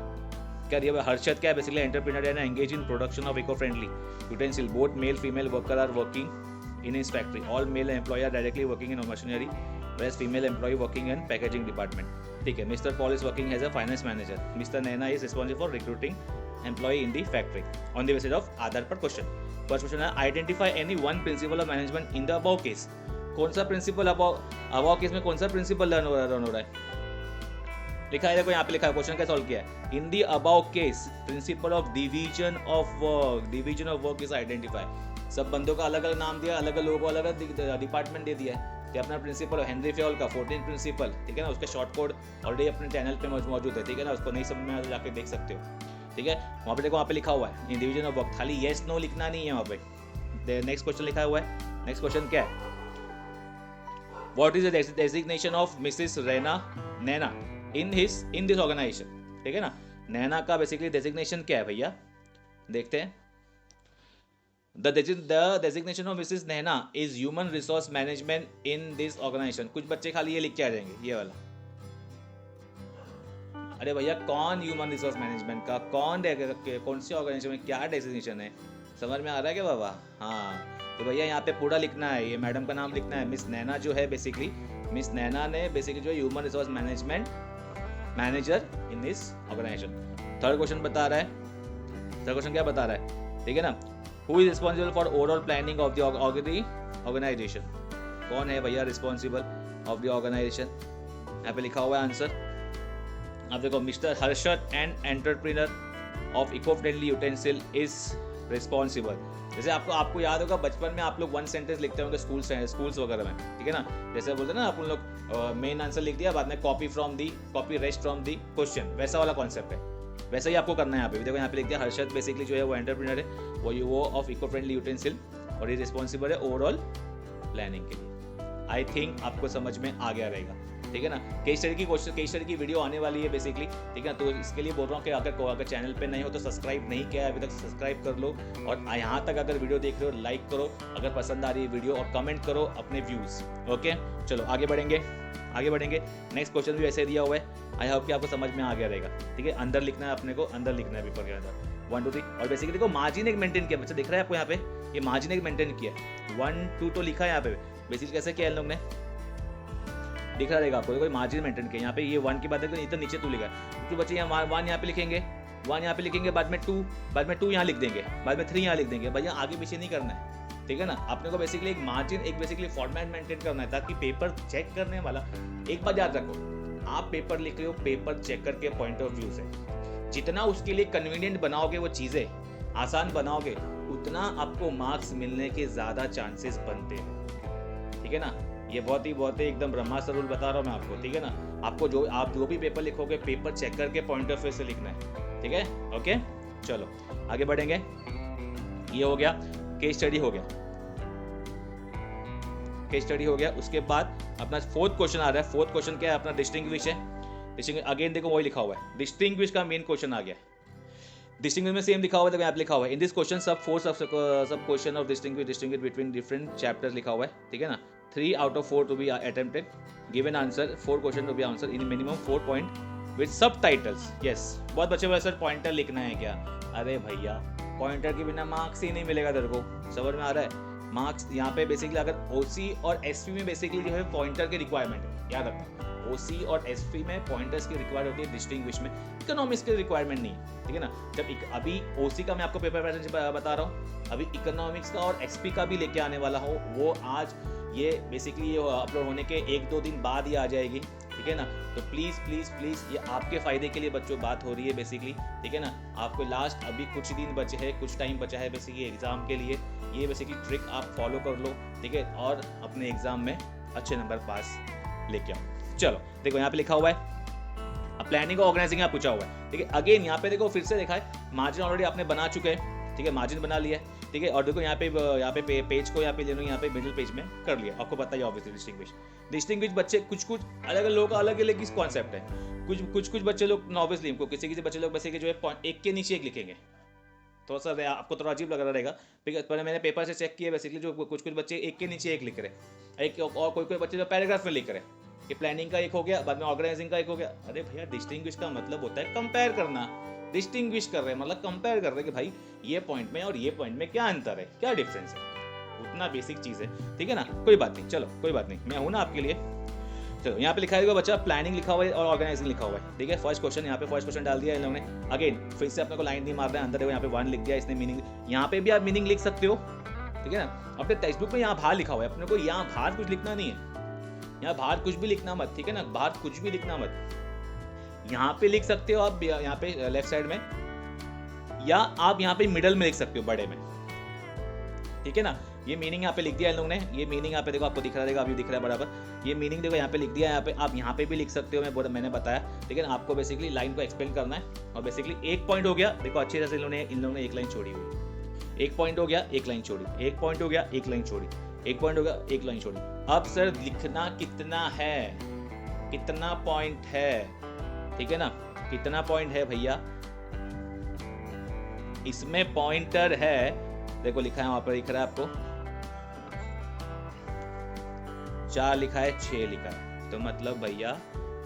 हर्षद क्या है basically, entrepreneur and engage in production of eco friendly utensil, both male female worker are working in his factory, all male employ are directly working in machinery, whereas female employee working in packaging department, ठीक है। Mr. Paul is working as a finance manager, Mr. Naina is responsible for recruiting employee in the factory on the basis of आधार पर क्वेश्चन। फर्स्ट क्वेश्चन है identify any one principle of management in the above case, कौन सा प्रिंसिपल अबव केस में कौन सा प्रिंसिपल रन हो रहा है, लिखा है देखो यहाँ पे लिखा है, क्वेश्चन क्या सॉल्व किया है, in the above case principle of division of work is identify. सब बंदों का अलग अलग नाम दिया, अलग अलग लोगों को अलग अलग डिपार्टमेंट दे दिया है। तो अपना प्रिंसिपल हेनरी फेयोल का 14 प्रिंसिपल, ठीक है ना, उसका शॉर्ट कोड ऑलरेडी अपने चैनल पे मौजूद है, ठीक है ना, उसको नहीं समझ में आया तो जाके देख सकते हो, ठीक है। वहाँ पे देखो वहाँ पे लिखा हुआ है इन डिवीजन ऑफ वर्क, खाली येस नो लिखना नहीं है वहाँ पे। नेक्स्ट क्वेश्चन लिखा हुआ है, नेक्स्ट क्वेश्चन क्या है, what is the designation of Mrs Naina in this organisation, ठीक है ना। नैना का बेसिकली डेजिग्नेशन क्या है भैया, देखते हैं। The designation of Mrs. Nehna is human resource management in this organization। कुछ बच्चे खाली ये लिख के आ जाएंगे, ये वाला। अरे भैया कौन ह्यूमन रिसोर्स मैनेजमेंट का, कौन सी ऑर्गेनाइजेशन में क्या डेजिग्नेशन है, समझ में आ रहा है क्या बाबा। हाँ तो भैया यहाँ पे पूरा लिखना है, ये मैडम का नाम लिखना है, मिस नैना जो है बेसिकली, मिस नैना ने बेसिकली जो है human resource management manager in this organisation. Third question बता रहा है, थर्ड क्वेश्चन क्या बता रहा है, ठीक है ना, Who is responsible for overall planning of the organization? कौन है भैया रिस्पॉन्सिबल ऑफ द ऑर्गेनाइजेशन, यहाँ पे लिखा हुआ है आंसर। अब देखो Mr Harshad and entrepreneur of eco friendly utensil is responsible. जैसे आपको याद होगा बचपन में आप लोग 1 सेंटेंस लिखते होंगे स्कूल्स वगैरह में, ठीक है ना, जैसे बोलते हैं ना अपन लोग मेन आंसर लिख दिया, बाद में copy rest from the question, वैसा वाला कॉन्सेप्ट है, वैसा ही आपको करना है यहाँ पे। देखो यहाँ पे लिख दिया हर्षद बेसिकली जो है वो एंटरप्रेन्योर है, वो ऑफ इको फ्रेंडली यूटेंसिल, और ये रिस्पॉन्सिबल है ओवरऑल प्लानिंग के लिए। आई थिंक आपको समझ में आ गया रहेगा। ठीक है ना। केस स्टडी की वीडियो आने वाली है बेसिकली, ठीक है ना। तो इसके लिए बोल रहा हूँ कि अगर चैनल पे नहीं हो तो सब्सक्राइब नहीं किया है अभी तक, सब्सक्राइब कर लो, और यहाँ तक अगर वीडियो देख रहे हो लाइक करो अगर पसंद आ रही है वीडियो, और कमेंट करो अपने व्यूज़। ओके चलो आगे बढ़ेंगे। नेक्स्ट क्वेश्चन भी वैसे दिया हुआ है, आई होप कि आपको समझ में आ गया रहेगा, ठीक है। अंदर लिखना है अपने को, अंदर लिखना है पेपर के अंदर 1 2 3, और बेसिकली देखो मार्जिन एक मेंटेन किया, बच्चा दिख रहा है आपको यहाँ पे, ये मार्जिन एक मेंटेन किया 1 2 तो लिखा है यहाँ पे, बेसिकली कैसे किया इन लोग ने, दिख रहा रहेगा आपको, कोई मार्जिन मेंटेन किया यहाँ पे, ये 1 की बात है तो नीचे 2 लिखा है, तो बच्चे यहाँ 1 यहाँ पे लिखेंगे, 1 यहाँ पे लिखेंगे, बाद में 2 यहाँ लिख देंगे, बाद में 3 यहाँ लिख देंगे, भैया आगे पीछे नहीं करना है, ठीक है ना। अपने को बेसिकली एक मार्जिन, एक बेसिकली फॉर्मेट मेंटेन करना है, ताकि पेपर चेक करने वाला, एक बात याद रखो, आप पेपर लिख रहे हो पेपर चेकर के पॉइंट ऑफ व्यू से, जितना उसके लिए कन्वीनियंट बनाओगे, वो चीजें आसान बनाओगे, उतना आपको मार्क्स मिलने के ज्यादा चांसेस बनते हैं, ठीक है ना। ये बहुत ही एकदम ब्रह्मास्त्र रूल बता रहा हूँ मैं आपको, ठीक है ना। आपको आप जो भी पेपर लिखोगे पेपर चेकर के पॉइंट ऑफ व्यू से लिखना है, ठीक है। ओके चलो आगे बढ़ेंगे। ये हो गया केस स्टडी हो गया, उसके बाद अपना 4th क्वेश्चन आ रहा है। 4th क्वेश्चन क्या है अपना, डिस्टिंग्विश है। अगेन देखो वही लिखा हुआ है, डिस्टिंग्विश का मेन क्वेश्चन आ गया। डिस्टिंग्विश में सेम लिखा हुआ है, देखो यहाँ लिखा हुआ है, इन दिस क्वेश्चन सब question of distinguish between different chapters लिखा हुआ है, ठीक है ना। 3 out of 4 to be attempted, given answer 4 question to be answered in minimum 4 point with subtitles. Yes, बहुत बच्चे बोले सर पॉइंटर लिखना है क्या, अरे भैया पॉइंटर के बिना मार्क्स ही नहीं मिलेगा तेरे को, समझ में आ रहा है। मार्क्स यहाँ पे बेसिकली अगर ओसी और एसपी में बेसिकली जो है पॉइंटर की रिक्वायरमेंट है, याद रखना, ओसी और एसपी में पॉइंटर्स की रिक्वायर्ड होती है, डिस्टिंग्विश में इकोनॉमिक्स की रिक्वायरमेंट नहीं है, ठीक है ना। जब अभी ओसी का मैं आपको पेपर पैटर्न बता रहा हूँ, अभी इकोनॉमिक्स का और एसपी का भी लेके आने वाला हो, वो आज ये बेसिकली अपलोड होने के 1-2 दिन बाद ही आ जाएगी, ठीक है ना। तो प्लीज़ ये आपके फ़ायदे के लिए बच्चों बात हो रही है बेसिकली, ठीक है ना। आपको लास्ट अभी कुछ दिन बचे हैं, कुछ टाइम बचा है बेसिकली एग्ज़ाम के लिए, ये बेसिकली ट्रिक आप फॉलो कर लो, ठीक है, और अपने एग्ज़ाम में अच्छे नंबर पास लेके आओ। चलो देखो यहाँ पे लिखा हुआ है, अब प्लानिंग और ऑर्गेनाइजिंग यहाँ पूछा हुआ है, ठीक है। अगेन यहाँ पे देखो फिर से देखा है, मार्जिन ऑलरेडी आपने बना चुके हैं, ठीक है, मार्जिन बना लिया है, ठीक है। और देखो यहाँ पे पेज को यहाँ पे ले लो, यहाँ पे मिडिल पेज में कर लिया, आपको पता ही ऑब्वियसली डिस्टिंग्विश बच्चे कुछ अलग लोगों का अलग किस कॉन्सेप्ट है, कुछ बच्चे लोग ऑब्वियसली किसी बच्चे लोग वैसे जो है एक के नीचे एक लिखेंगे, थोड़ा सा आपको थोड़ा अजीब लग रहा रहेगा, पर मैंने पेपर से चेक किया बेसिकली जो कुछ बच्चे एक के नीचे एक लिख रहे, एक और कोई बच्चे जो पैराग्राफ में लिख रहे, कि प्लानिंग का एक हो गया, बाद में ऑर्गेनाइजिंग का एक हो गया। अरे भैया डिस्टिंग्विश का मतलब होता है कंपेयर करना, डिस्टिंग्विश कर रहे हैं मतलब कंपेयर कर रहे हैं कि भाई ये पॉइंट में और ये पॉइंट में क्या अंतर है, क्या डिफरेंस है, उतना बेसिक चीज़ है, ठीक है ना। कोई बात नहीं, चलो कोई बात नहीं, मैं हूं ना आपके लिए। चलो यहाँ पे लिखा है बच्चा, प्लानिंग लिखा हुआ है और ऑर्गेनाइजिंग लिखा हुआ है, ठीक है। फर्स्ट क्वेश्चन यहाँ पे फर्स्ट क्वेश्चन डाल दिया इन लोगों ने, अगेन फिर से अपने को लाइन नहीं मार रहे हैं, अंदर देखो यहाँ पे 1 लिख दिया इसने, मीनिंग यहाँ पे भी आप मीनिंग लिख सकते हो, ठीक है ना। अपने टेक्स्ट बुक में यहाँ बाहर लिखा हुआ है, अपने को यहाँ बाहर कुछ लिखना नहीं है, यहाँ बाहर कुछ भी लिखना मत, ठीक है ना, बाहर कुछ भी लिखना मत, यहाँ पे लिख सकते हो आप, यहाँ पे लेफ्ट साइड में, या आप यहाँ पे मिडल में लिख सकते हो बड़े में, ठीक है ना। ये मीनिंग यहाँ पे लिख दिया इन लोगों ने, ये मीनिंग यहाँ पे देखो आपको दिख रहा रहेगा, अभी दिख रहा है बराबर, ये मीनिंग देखो यहाँ पे लिख दिया, यहाँ पे आप यहाँ पे भी लिख सकते हो, मैंने बताया, ठीक है ना। आपको बेसिकली लाइन को एक्सप्लेन करना है, और बेसिकली एक पॉइंट हो गया, देखो अच्छे से इन लोगों ने एक लाइन छोड़ी हुई, एक पॉइंट हो गया एक लाइन छोड़ी, एक पॉइंट हो गया एक लाइन छोड़ी, एक पॉइंट हो गया एक लाइन छोड़ी। अब सर लिखना कितना है, कितना पॉइंट है, ठीक है ना, कितना पॉइंट है भैया, इसमें पॉइंटर है, देखो लिखा है वहां पर, दिख रहा है आपको 4 लिखा है, 6 लिखा है, तो मतलब भैया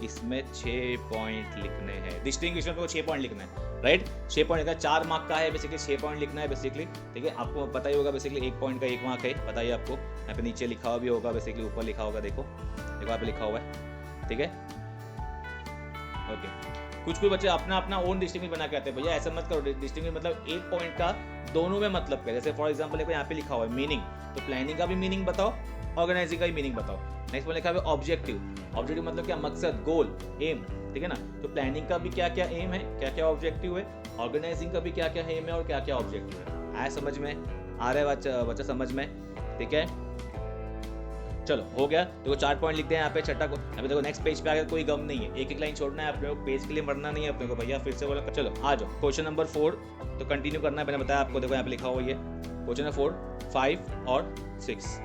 इसमें 6 पॉइंट लिखने हैं, डिस्टिंग्विश में 6 पॉइंट लिखना है, राइट। 6 पॉइंट का 4 मार्क का है बेसिकली, 6 पॉइंट लिखना है बेसिकली, ठीक है। आपको पता ही होगा बेसिकली 1 पॉइंट का 1 मार्क है, पता ही आपको, यहाँ पे नीचे लिखा हुआ भी होगा बेसिकली, ऊपर लिखा होगा, देखो यहाँ पे लिखा हुआ है, ठीक है। ओके, कुछ बच्चे अपना ओन डिस्टिंग्विश बना के आते हैं, भैया ऐसा मत करो, डिस्टिंग्विश मतलब 1 पॉइंट का दोनों में मतलब क्या, जैसे फॉर एग्जांपल देखो यहाँ पे लिखा हुआ है मीनिंग, तो प्लानिंग का भी मीनिंग बताओ, ऑर्गेनाइजिंग का भी मीनिंग बताओ। नेक्स्ट में लिखा है ऑब्जेक्टिव, ऑब्जेक्टिव मतलब क्या, मकसद, गोल, एम, ठीक है ना। तो प्लानिंग का भी क्या क्या एम है, क्या क्या ऑब्जेक्टिव है, ऑर्गेनाइजिंग का भी क्या क्या एम है और क्या क्या ऑब्जेक्टिव है। आया समझ में, आ रहा है बच्चा समझ में, ठीक है। चलो हो गया, देखो 4 पॉइंट लिखते हैं यहाँ पे, छठा को अभी देखो नेक्स्ट पेज पे आ गया, कोई गम नहीं है, एक लाइन छोड़ना है अपने को, पेज के लिए मरना नहीं है अपने को भैया, फिर से बोला। चलो आ जाओ क्वेश्चन नंबर 4, तो कंटिन्यू करना है, मैंने बताया आपको, देखो यहाँ पे लिखा हुआ ये क्वेश्चन है 4, 5 और 6।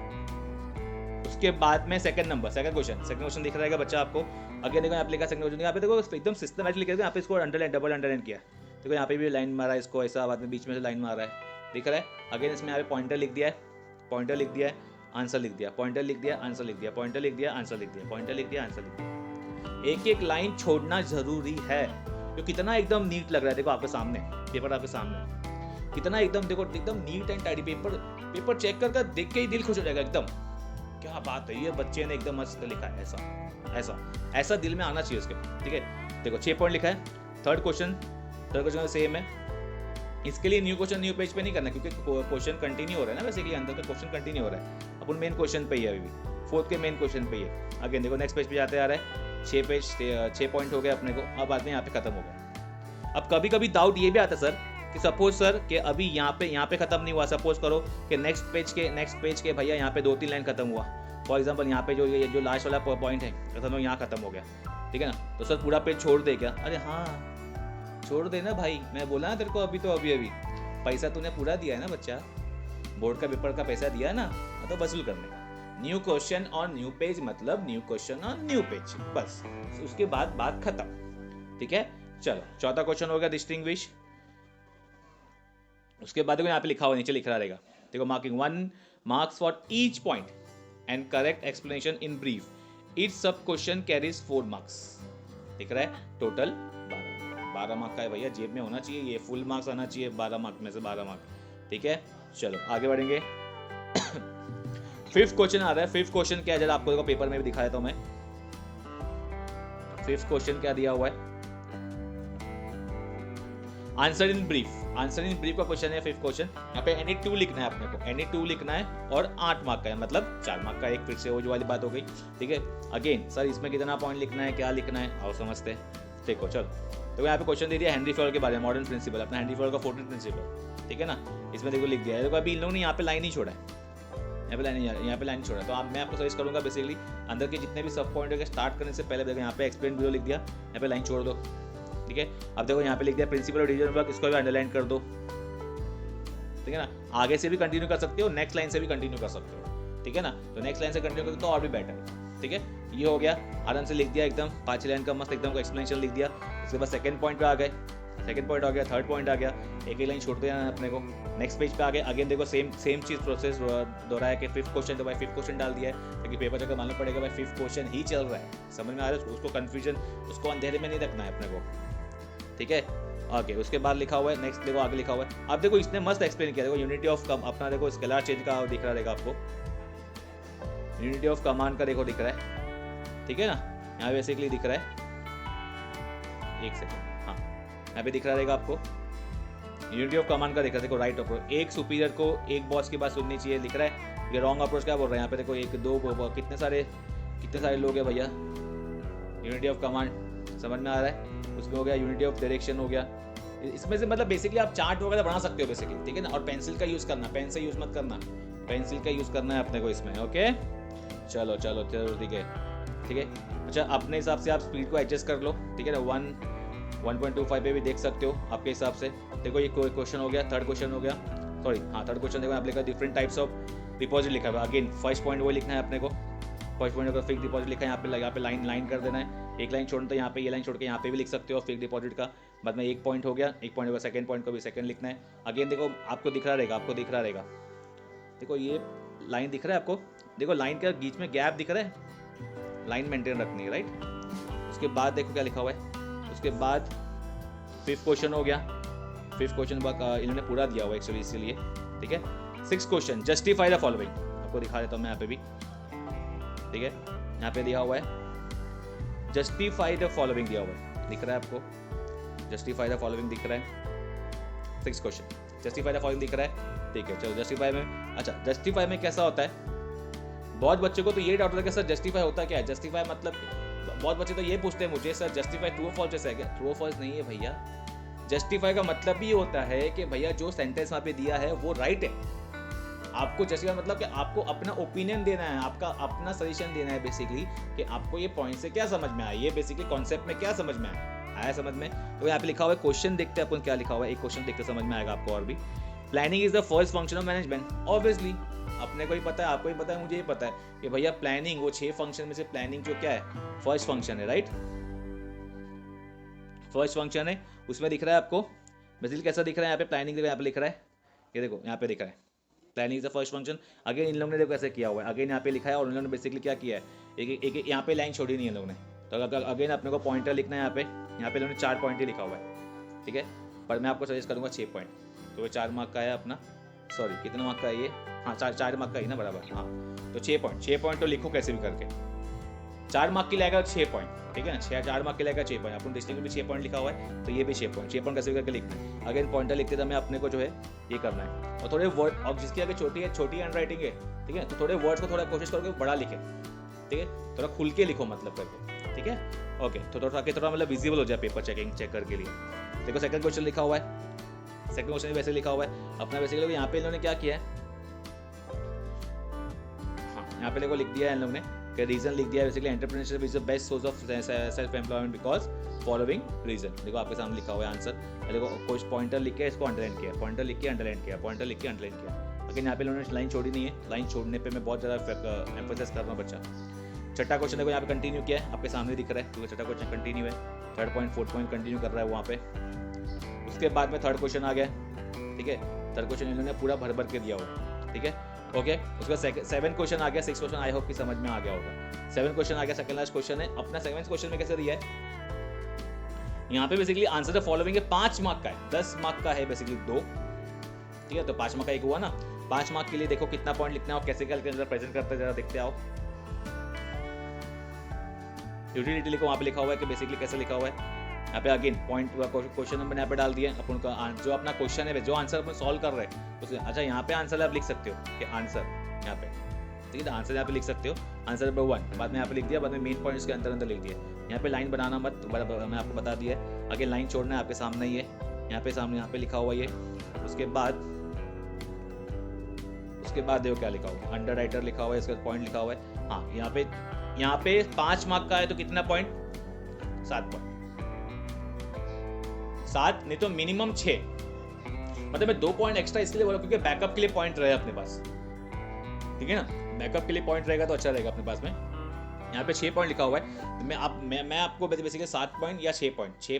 उसके बाद में सेकंड क्वेश्चन दिख रहेगा बच्चा आपको। अगेन देखो यहाँ पे लिखा सेकंड क्वेश्चन, यहाँ पे देखो एकदम सिस्टमैटिक लिखा है, यहाँ पे इसको अंडरलाइन डबल अंडरलाइन किया। देखो यहाँ पे भी लाइन मारा है इसको ऐसा, बाद में बीच में से लाइन मारा है, दिख रहा है। अगेन इसमें यहाँ पे पॉइंटर लिख दिया है, आंसर लिख दिया, पॉइंटर लिख दिया, आंसर लिख दिया, पॉइंटर लिख दिया, आंसर लिख दिया, पॉइंटर लिख दिया, आंसर लिख दिया। एक एक लाइन छोड़ना जरूरी है। तो कितना एकदम नीट लग रहा है, देखो आपके सामने पेपर, आपके सामने कितना एकदम, देखो एकदम neat and tidy paper check कर देख के ही दिल खुश हो जाएगा एकदम। क्या बात है, ये बच्चे ने एकदम मस्त लिखा है, ऐसा दिल में आना चाहिए उसके। ठीक है, देखो 6 पॉइंट लिखा है। थर्ड क्वेश्चन सेम है। इसके लिए न्यू क्वेश्चन न्यू पेज पे नहीं करना, क्योंकि क्वेश्चन कंटिन्यू हो रहा है ना, बेसिकली अंदर का क्वेश्चन कंटिन्यू हो रहा है। अपन मेन क्वेश्चन पे ही है, अभी भी फोर्थ के मेन क्वेश्चन पे ही है। अगेन देखो नेक्स्ट पेज पे जाते आ रहा है, 6 पॉइंट हो गए अपने को। अब आदमी यहाँ पे खत्म हो गया। अब कभी कभी डाउट ये भी आता है सर कि सपोज सर कि अभी यहाँ पे खत्म नहीं हुआ, सपोज करो कि नेक्स्ट पेज के भैया यहाँ पे 2-3 लाइन खत्म हुआ। फॉर एग्जाम्पल यहाँ पे जो लास्ट वाला पॉइंट है खत्म हो, यहाँ खत्म हो गया, ठीक है ना, तो सर पूरा पेज छोड़ दे क्या? अरे हाँ छोड़ देना भाई, मैं बोला ना तेरे को अभी पैसा तूने पूरा दिया है ना बच्चा, बोर्ड का पेपर का पैसा दिया है ना, तो वसूल करने का। New question on new page मतलब new question on new page, बस उसके बाद बात खत्म। ठीक है, चलो चौथा क्वेश्चन हो गया डिस्टिंग्विश। उसके बाद देखो यहाँ पे लिखा हुआ, नीचे लिख रहा रहेगा, देखो marking 1 marks for each point and correct explanation in brief, each सब क्वेश्चन कैरीज 4 मार्क्स। दिख रहा है, टोटल 12 मार्क का है भैया, जेब में होना चाहिए, ये फुल मार्क्स आना चाहिए 12 मार्क में से 12 मार्क। ठीक है, चलो आगे बढ़ेंगे। फिफ्थ क्वेश्चन आ रहा है। फिफ्थ क्वेश्चन क्या है, जरा आपको पेपर में भी दिखा देता हूं मैं। फिफ्थ क्वेश्चन क्या दिया हुआ है, आंसर इन ब्रीफ का क्वेश्चन है फिफ्थ क्वेश्चन। यहाँ पे एनी 2 लिखना है अपने को, एनी 2 लिखना है और 8 मार्क का है, मतलब 4 मार्क का एक, फिर से वो जो वाली बात हो गई। ठीक है, अगेन सर इसमें कितना पॉइंट लिखना है, क्या लिखना है, आओ समझते हैं। देखो चलो, तो यहाँ पे क्वेश्चन दे दिया हेनरी फॉयल के बारे में, मॉडर्न प्रिंसिपल, अपना हेनरी फॉयल का 14th प्रिंसिपल। ठीक है ना, इसमें देखो लिख दिया है। देखो अभी इन लोगों ने यहाँ पे लाइन ही छोड़ा है, यहाँ पे लाइन छोड़ा है, तो मैं आपको सजेस्ट करूंगा बेसिकली अंदर के जितने भी सब पॉइंट है स्टार्ट करने से पहले देखो यहाँ पे एक्सप्लेन वीडियो लिख दिया, यहाँ पे लाइन छोड़ दो। ठीक है, अब देखो यहाँ पे लिख दिया प्रिंसिपल और डिवीजन वर्क, इसको भी अंडरलाइन कर दो। ठीक है ना, आगे से भी कंटिन्यू कर सकते हो, नेक्स्ट लाइन से भी कंटिन्यू कर सकते हो। ठीक है ना, तो नेक्स्ट लाइन से कंटिन्यू कर दो तो और भी बेटर है। ठीक है, ये हो गया, आराम से लिख दिया एकदम 5 लाइन का मस्त एकदम एक्सप्लेनेशन लिख दिया। उसके बाद सेकंड पॉइंट पे आ गए, सेकंड पॉइंट आ गया, थर्ड पॉइंट आ गया, एक लाइन छोड़ दिया अपने को। नेक्स्ट पेज पे आ गए, अगेन देखो सेम चीज प्रोसेस दोहराया कि फिफ्थ क्वेश्चन, तो भाई फिफ्थ क्वेश्चन डाल दिया है, क्योंकि पेपर जगह मालूम पड़ेगा भाई फिफ्थ क्वेश्चन ही चल रहा है, समझ में आ रहा है, उसको कंफ्यूजन, उसको अंधेरे में नहीं रखना है अपने को। ठीक है, ओके, उसके बाद लिखा हुआ है, नेक्स्ट देखो आगे लिखा हुआ है। अब देखो इसने मस्त एक्सप्लेन किया, देखो यूनिटी ऑफ कम, अपना देखो स्केलर चेंज का दिख रहा रहेगा आपको, यूनिटी ऑफ कमांड का देखो दिख रहा है। ठीक है ना, यहाँ बेसिकली दिख रहा है, एक सेकंड, हाँ यहाँ पे दिख रहा रहेगा आपको, यूनिटी ऑफ कमांड का दिख रहा है। देखो राइट अप्रोच, एक सुपीरियर को एक बॉस की बात सुननी चाहिए, लिख रहा है। ये रॉन्ग अप्रोच क्या बोल रहा है यहाँ पे, देखो 1 2 कितने सारे लोग हैं भैया। यूनिटी ऑफ कमांड समझ में आ रहा है, उसमें हो गया यूनिटी ऑफ डायरेक्शन हो गया। इसमें से मतलब बेसिकली आप चार्ट वगैरह बना सकते हो बेसिकली। ठीक है ना, और पेंसिल का यूज करना, पेन से यूज मत करना, पेंसिल का यूज करना है अपने को इसमें। ओके, चलो ठीक है। ठीक है, अच्छा अपने हिसाब से आप स्पीड को एडजस्ट कर लो। ठीक है ना, 1.25 पे भी देख सकते हो आपके हिसाब से। देखो ये क्वेश्चन हो गया, थर्ड क्वेश्चन हो गया, सॉरी हाँ थर्ड क्वेश्चन देखो, आप लिखा डिफरेंट टाइप्स ऑफ डिपॉजिट लिखा हुआ। अगेन फर्स्ट पॉइंट वो लिखना है अपने को, फर्स्ट पॉइंट अगर फिक्स डिपॉजिट लिखा है यहाँ पे लाइन कर देना है, एक लाइन छोड़ना, तो यहाँ पे ये लाइन छोड़ के यहाँ पे भी लिख सकते हो फिक्स डिपॉजिट का। बाद में एक पॉइंट हो गया, सेकंड पॉइंट को भी सेकंड लिखना है। अगेन देखो आपको दिख रहा रहेगा, देखो ये लाइन दिख रहा है आपको, देखो लाइन के बीच में गैप दिख रहा है, लाइन मेंटेन रखनी है, राइट। उसके बाद देखो क्या लिखा हुआ है, उसके बाद फिफ्थ क्वेश्चन हो गया, फिफ्थ क्वेश्चन इन्होंने पूरा दिया हुआ है एक्चुअली इसीलिए। ठीक है, sixth question justify the following, आपको दिखा देता हूँ मैं यहाँ पे भी। ठीक है, यहाँ पे दिया हुआ है जस्टिफाई द फॉलोइंग, दिया हुआ है, दिख रहा है आपको, जस्टिफाई द फॉलोइंग दिख रहा है। Sixth question justify the following दिख रहा है। ठीक है, चलो जस्टिफाई में, अच्छा जस्टिफाई में कैसा होता है, बहुत बच्चों को तो ये डाउट होता है कि सर जस्टिफाई होता क्या है, जस्टिफाई मतलब बहुत बच्चे तो ये पूछते हैं मुझे, सर जस्टिफाई ट्रू और फॉल्स जैसा है क्या? ट्रू और फॉल्स नहीं है भैया, जस्टिफाई का मतलब भी होता है कि भैया जो सेंटेंस वहाँ पे दिया है वो राइट है। आपको जस्टिफाई मतलब कि आपको अपना ओपिनियन देना है, आपका अपना सजेशन देना है बेसिकली, कि आपको ये पॉइंट से क्या समझ में आया, ये बेसिकली कॉन्सेप्ट में क्या समझ में आया समझ में। तो यहाँ पे लिखा हुआ है, क्वेश्चन देखते हैं अपन क्या लिखा हुआ है, एक क्वेश्चन देखते समझ में आएगा आपको। और भी planning is the first function of management, obviously अपने को ही पता है, आपको ही पता है, मुझे ही पता है कि भैया प्लानिंग, वो 6 फंक्शन में से प्लानिंग जो क्या है, फर्स्ट फंक्शन है, राइट, फर्स्ट फंक्शन है। उसमें दिख रहा है आपको बेसिकली कैसा दिख रहा है, यहाँ पे प्लानिंग यहाँ पे लिख रहा है, ये देखो यहाँ पे दिख रहा है planning is the first function. Again in लोगों ने देखो कैसे किया हुआ है, अगेन यहाँ पे लिखा है, और इन लोगों ने बेसिकली क्या किया है, एक यहाँ पे लाइन छोड़ी नहीं है इन लोगों ने। तो अगर अगेन अपने को पॉइंटर लिखना है, यहाँ पे इन्होंने 4 पॉइंट ही लिखा हुआ है, ठीक है, पर मैं आपको सजेस्ट करूँगा 6 पॉइंट। तो ये 4 मार्क का है अपना, सॉरी कितने मार्क का है ये, हाँ 4 मार्क का ही ना, बराबर, हाँ। तो 6 पॉइंट तो लिखो कैसे भी करके, 4 मार्क की लगेगा 6 पॉइंट, ठीक है ना, 4 मार्क के लगेगा 6 पॉइंट। अपन डिस्ट्रिक्ट में भी 6 पॉइंट लिखा हुआ है, तो ये भी 6 पॉइंट कैसे करके लिखना है। अगेन पॉइंटर लिखते समय अपने को जो है ये करना है, और थोड़े वर्ड, अब जिसकी आगे छोटी हैंड राइटिंग है, ठीक है, तो थोड़े वर्ड्स को थोड़ा कोशिश करो बड़ा लिखे, ठीक है, थोड़ा खुल के लिखो मतलब करके, ठीक है, ओके। तो थोड़ा मतलब विजिबल हो जाए पेपर चेक करके लिए। देखो सेकंड क्वेश्चन लिखा हुआ है, सेकंड क्वेश्चन वैसे लिखा हुआ है अपना, बेसिकली यहाँ पे इन्होंने क्या किया है, हाँ यहाँ पे देखो लिख दिया है इन लोगों ने कि रीजन लिख दिया है, basically entrepreneurship is the best source of self employment because following reason. देखो आपके सामने लिखा हुआ है आंसर, देखो कुछ पॉइंटर लिख के इसको अंडरलाइन किया, पॉइंटर लिख के अंडरलाइन किया, पॉइंटर लिख के अंडरलाइन किया। लेकिन यहाँ पे इन्होंने लाइन छोड़ी नहीं है, लाइन छोड़ने पे मैं बहुत ज़्यादा एम्फोसाइज कर रहा हूँ बच्चा। छठा क्वेश्चन देखो यहाँ पे कंटिन्यू किया है, आपके सामने दिख रहा है, क्योंकि छठा क्वेश्चन कंटिन्यू है, 3rd point 4th point continue कर रहा है वहाँ पे। उसके बाद में 3rd क्वेश्चन आ गया, ठीक है, 3rd क्वेश्चन इन्होंने पूरा भर के दिया हुआ, ठीक है, ओके। उसका 7th क्वेश्चन आ गया, 6th क्वेश्चन आई होप कि समझ में आ गया होगा। 7th क्वेश्चन आ गया, सेकंड लास्ट क्वेश्चन है अपना। 7th क्वेश्चन में कैसे दिया है, यहाँ पे बेसिकली आंसर द फॉलोइंग है, 5 मार्क का है, 10 मार्क का है बेसिकली 2, ठीक है, तो 5 मार्क का एक हुआ ना। 5 मार्क के लिए देखो कितना पॉइंट लिखना है और कैसे कैलकुलेटर प्रेजेंट करते हैं, जरा देखते आओ। यूटिलिटी लिखो, वहाँ पे लिखा हुआ है कि बेसिकली कैसे लिखा हुआ है, यहाँ पे अगेन पॉइंट क्वेश्चन नंबर यहाँ पे डाल दिए अपन का, जो अपना क्वेश्चन है, जो आंसर अपन सॉल्व कर रहे हैं उसमें। अच्छा यहाँ पे आंसर आप लिख सकते हो कि आंसर यहाँ पे, ठीक है, आंसर यहाँ पे लिख सकते हो, आंसर नंबर 1 बाद में यहाँ पे लिख दिया, बाद में मेन पॉइंट्स के अंदर लिख दिया। यहाँ पे लाइन बनाना मत, मैं आपको बता दिया है, आगे लाइन छोड़ना है, आपके सामने ही है, यहाँ पे सामने यहाँ पे लिखा हुआ ये। उसके बाद देखो क्या लिखा हुआ, अंडर राइटर लिखा हुआ है, इसका पॉइंट लिखा हुआ है, हाँ यहाँ पे 5 मार्क का है, तो कितना पॉइंट, 7 पॉइंट, 7 नहीं तो मिनिमम 6, मतलब मैं 2 पॉइंट एक्स्ट्रा इसके लिए बोला क्योंकि बैकअप के लिए पॉइंट रहे अपने पास, ठीक है ना, बैकअप के लिए पॉइंट रहेगा तो अच्छा रहेगा अपने पास में। यहाँ पे 6 पॉइंट लिखा हुआ है, तो मैं आपको बेसिकली 7 पॉइंट या 6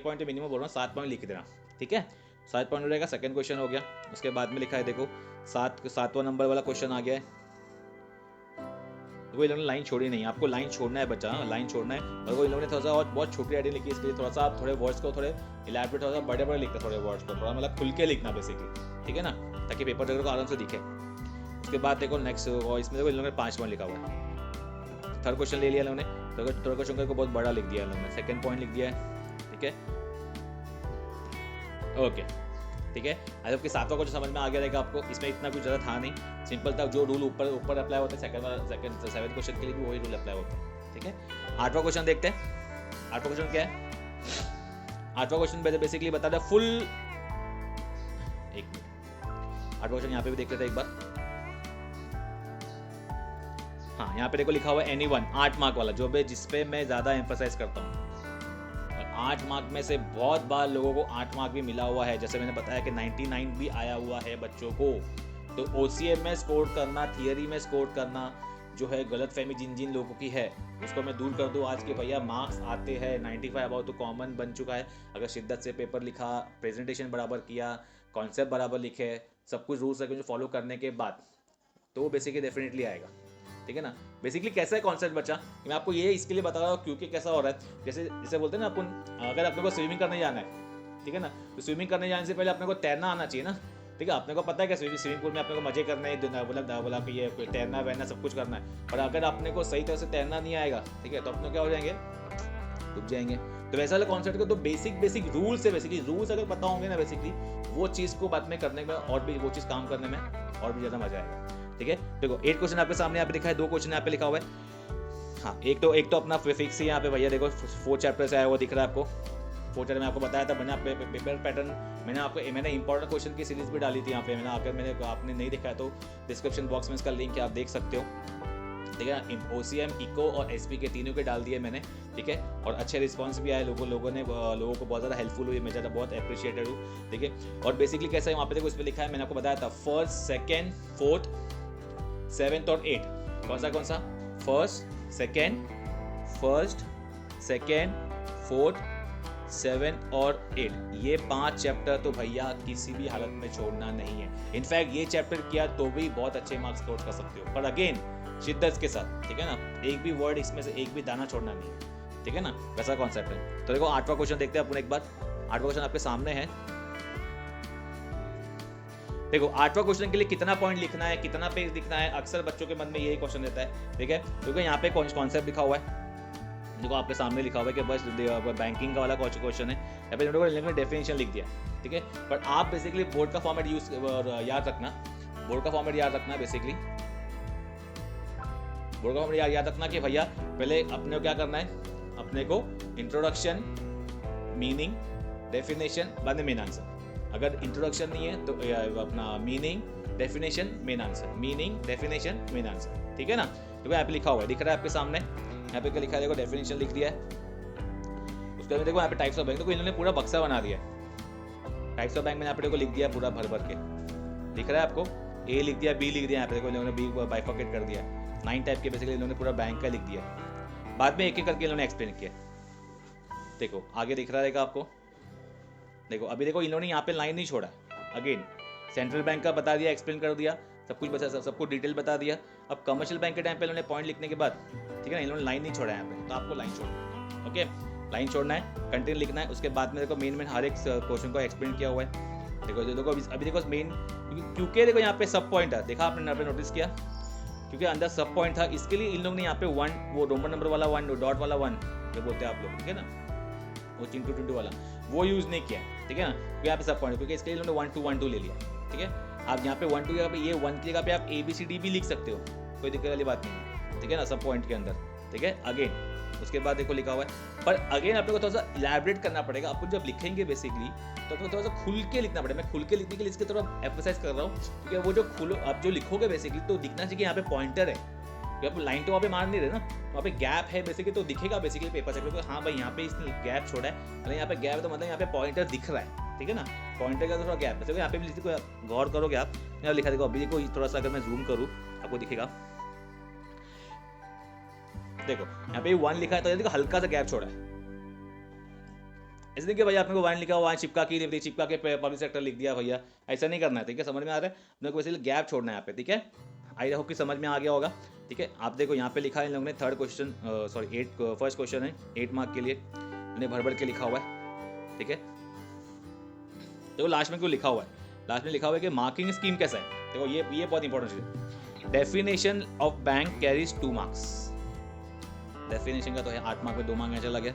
पॉइंट मिनिमम बोल रहा हूँ, 7 पॉइंट लिख देना, ठीक है, 7 पॉइंट रहेगा। सेकंड क्वेश्चन हो गया, उसके बाद में लिखा है देखो 7वां नंबर वाला क्वेश्चन आ गया है, वो इन लोगों ने लाइन छोड़ी नहीं, आपको लाइन छोड़ना है बच्चा, लाइन छोड़ना है। और वो इन लोगों ने थोड़ा सा और बहुत छोटी आइडिया लिखी, इसके लिए थोड़ा सा आप थोड़े वर्ड्स को थोड़े इलैबोरेट, थोड़ा सा बड़े लिखते, थोड़े वर्ड्स को थोड़ा मतलब खुल के लिखना बेसिकली, ठीक है ना, ताकि पेपर देखो को आराम से दिखे। उसके बाद देखो नेक्स्ट, और इसमें देखो इन लोगों ने 5 पॉइंट लिखा हुआ है। 3rd क्वेश्चन ले लिया इन लोगों ने, तो 3rd क्वेश्चन को बहुत बड़ा लिख दिया इन लोगों ने, 2nd पॉइंट लिख दिया है, ठीक है, ओके, ठीक है। आई होप कि 7वां क्वेश्चन समझ में आ गया रहेगा आपको, इसमें इतना कुछ ज़्यादा था नहीं, सिंपल था, जो रूल ऊपर अप्लाई होता है 7th क्वेश्चन के लिए भी वही रूल अप्लाई होता है, ठीक है। 8वां क्वेश्चन देखते हैं, 8वां क्वेश्चन क्या है, 8वां क्वेश्चन बेसिकली बता दे फुल, एक मिनट, 8वां क्वेश्चन यहाँ पे भी देख लेते हैं एक बार, हाँ यहाँ पे देखो लिखा हुआ है एनीवन, 8 मार्क वाला, जो भी जिसपे मैं ज़्यादा एम्फसाइज करता हूँ। 8 मार्क में से बहुत बार लोगों को 8 मार्क भी मिला हुआ है, जैसे मैंने बताया कि 99 भी आया हुआ है बच्चों को। तो OCM में स्कोर करना, थियरी में स्कोर करना, जो है गलतफहमी जिन लोगों की है उसको मैं दूर कर दूँ आज के भैया मार्क्स आते हैं 95 अबाउट तो कॉमन बन चुका है। अगर शिद्दत से पेपर लिखा, प्रेजेंटेशन बराबर किया, कॉन्सेप्ट बराबर लिखे, सब कुछ रूल्स रेगुलेशन फॉलो करने के बाद तो बेसिकली डेफिनेटली आएगा, ठीक है ना। बेसिकली कैसा है कॉन्सेप्ट बच्चा, मैं आपको ये इसके लिए बता रहा हूँ क्योंकि कैसा हो रहा है, जैसे बोलते हैं ना अपन, अगर अपने को स्विमिंग करने जाना है, ठीक है ना, तो स्विमिंग करने जाने से पहले अपने को तैरना आना चाहिए ना, ठीक है। अपने को पता है कि स्विमिंग पूल में अपने को मजे करने बोला कि ये तैरना वैरना सब कुछ करना है, पर अगर अपने को सही तरह से तैरना नहीं आएगा, ठीक है, तो अपने क्या हो जाएंगे, डूब जाएंगे। तो वैसा वाला कॉन्सेप्ट को तो बेसिक रूल्स है, बेसिकली रूल्स अगर पता होंगे ना, बेसिकली वो चीज़ को बाद में करने में और भी वो चीज़ काम करने में और भी ज़्यादा मजा आएगा, ठीक है। देखो 8 क्वेश्चन आपके सामने यहाँ पे लिखा है, 2 क्वेश्चन यहाँ पे लिखा हुआ है, हाँ एक तो अपना फिक्स ही यहाँ पे भैया देखो 4 चैप्टर से आया हुआ दिख रहा है आपको। 4 चैप्टर में आपको बताया था, मैंने पेपर पैटर्न मैंने इंपॉर्टेंट क्वेश्चन की सीरीज भी डाली थी यहाँ पे, मैंने आपने नहीं देखा तो डिस्क्रिप्शन बॉक्स में इसका लिंक है, आप देख सकते हो, ठीक है। OCM, इको और SP के तीनों के डाल दिए मैंने, ठीक है, और अच्छे रिस्पांस भी आए, लोगों को बहुत ज़्यादा हेल्पफुल हुई, मैं ज़्यादा बहुत अप्रिशिएटेड हूँ, ठीक है। और बेसिकली कैसा है वहाँ पे देखो, इस पर लिखा है, मैंने आपको बताया था 1st, 2nd, 4th 7th और 8, कौन सा? फर्स्ट सेकेंड, 4th, 7th और 8, ये 5 चैप्टर तो भैया किसी भी हालत में छोड़ना नहीं है। इनफैक्ट ये चैप्टर किया तो भी बहुत अच्छे मार्क्स स्कोर कर सकते हो, पर अगेन शिद्दत के साथ, ठीक है ना, एक भी वर्ड इसमें से एक भी दाना छोड़ना नहीं है, ठीक है ना, वैसा कॉन्सेप्ट है। तो देखो 8वां क्वेश्चन देखते हैं अपन एक बार। 8वां क्वेश्चन आपके सामने है। देखो 8वां क्वेश्चन के लिए कितना पॉइंट लिखना है, कितना पेज लिखना है, अक्सर बच्चों के मन में यही क्वेश्चन रहता है, ठीक है, क्योंकि यहाँ पे कॉन्सेप्ट लिखा हुआ है, देखो आपके सामने लिखा हुआ है कि बस बैंकिंग का वाला क्वेश्चन है, यहाँ पे इन्होंने डेफिनेशन लिख दिया, ठीक है, पर आप बेसिकली बोर्ड का फॉर्मेट याद रखना, बेसिकली बोर्ड का फॉर्मेट याद रखना कि भैया पहले अपने को क्या करना है, अपने को इंट्रोडक्शन, मीनिंग, डेफिनेशन, बाद में मेन आंसर। अगर इंट्रोडक्शन नहीं है तो अपना meaning, definition, main answer, meaning, definition, main answer, ठीक है ना। तो यहाँ पे लिखा हुआ है, दिख रहा है आपके सामने, यहाँ पे क्या लिखा है, देखो डेफिनेशन लिख दिया है, उसके बाद देखो यहाँ पे टाइप्स ऑफ बैंक, देखो इन्होंने पूरा बक्सा बना दिया है, टाइप्स ऑफ बैंक में यहाँ पे देखो लिख दिया पूरा भर के, दिख रहा है आपको, ए लिख दिया, बी लिख दिया, यहाँ पे देखो इन्होंने बी बाइफर्केट कर दिया, 9 टाइप के बेसिकली इन्होंने पूरा बैंक का लिख दिया, बाद में एक एक करके इन्होंने एक्सप्लेन किया। देखो आगे दिख रहा रहेगा आपको, देखो अभी देखो इन्होंने यहाँ पे लाइन नहीं छोड़ा, अगेन सेंट्रल बैंक का बता दिया, एक्सप्लेन कर दिया, सब कुछ बता, सबको डिटेल बता दिया। अब कमर्शियल बैंक के टाइम पे इन्होंने पॉइंट लिखने के बाद, ठीक है ना, इन्होंने लाइन नहीं छोड़ा यहाँ पे, तो आपको लाइन छोड़ना है, ओके, लाइन छोड़ना है, कंटेंट लिखना है, उसके बाद में देखो मेन हर एक क्वेश्चन को एक्सप्लेन किया हुआ है। देखो अभी देखो मेन, क्योंकि देखो यहाँ पे सब पॉइंट था, देखा आपने नोटिस किया, क्योंकि अंदर सब पॉइंट था, इसके लिए इन लोग ने यहाँ पे 1 वो रोमन नंबर वाला 1 डॉट वाला 1 जो बोलते हैं आप लोग, ठीक है ना, वो 2 वाला वो यूज नहीं किया, ठीक है ना, तो यहाँ पे सब पॉइंट, क्योंकि इसके लिए इन्होंने 1 2 1 2 ले लिया, ठीक है। आप यहाँ पे 1 2 पे ये 1 की जगह पे आप ABCD भी लिख सकते हो, कोई दिक्कत वाली बात नहीं है, ठीक है ना, सब पॉइंट के अंदर, ठीक है। अगेन उसके बाद देखो लिखा हुआ है, पर अगेन आपको थोड़ा सा इलैबोरेट करना पड़ेगा, आपको जब लिखेंगे बेसिकली तो आपको थोड़ा सा खुल के लिखना पड़ेगा। मैं खुल के लिखने के लिए इसके थोड़ा एम्फसाइज कर रहा हूँ, क्योंकि वो जो आप जो लिखोगे बेसिकली तो दिखना चाहिए यहाँ पे पॉइंटर है, आप लाइन तो वहाँ पे मार नहीं रहे ना, वहाँ पे गैप है बेसिकली, तो दिखेगा बेसिकली पेपर से, क्योंकि हाँ भाई यहाँ पे इसने गैप छोड़ा है, मतलब यहाँ पे गैप है तो मतलब यहाँ पे पॉइंटर दिख रहा है, ठीक है ना, पॉइंटर का तो थोड़ा गैप है, यहाँ पे भी गौर करोगे आप, यहाँ लिखा देखो, अभी देखो थोड़ा सा अगर मैं जूम करूँ आपको दिखेगा, देखो यहाँ पे 1 लिखा है तो देखो हल्का सा गैप छोड़ा है, ऐसे देखिए भैया आपने को 1 लिखा हुआ, चिपका के पब्लिक सेक्टर लिख दिया, भैया ऐसा नहीं करना है, ठीक है, समझ में आ रहा है, मेरे को बेसिकली गैप छोड़ना है यहाँ पे, ठीक है, आई होप कि समझ में आ गया होगा, ठीक है। आप देखो यहाँ पे लिखा है इन लोगों ने फर्स्ट क्वेश्चन है 8 मार्क के लिए, इन्हें भर के लिखा हुआ है, ठीक है। देखो लास्ट में क्यों लिखा हुआ है, लास्ट में लिखा हुआ है कि मार्किंग स्कीम कैसा है, देखो ये बहुत इंपॉर्टेंट चीज है, definition of bank carries 2 marks, definition का तो है 8 मार्क में 2 मार्क चला गया,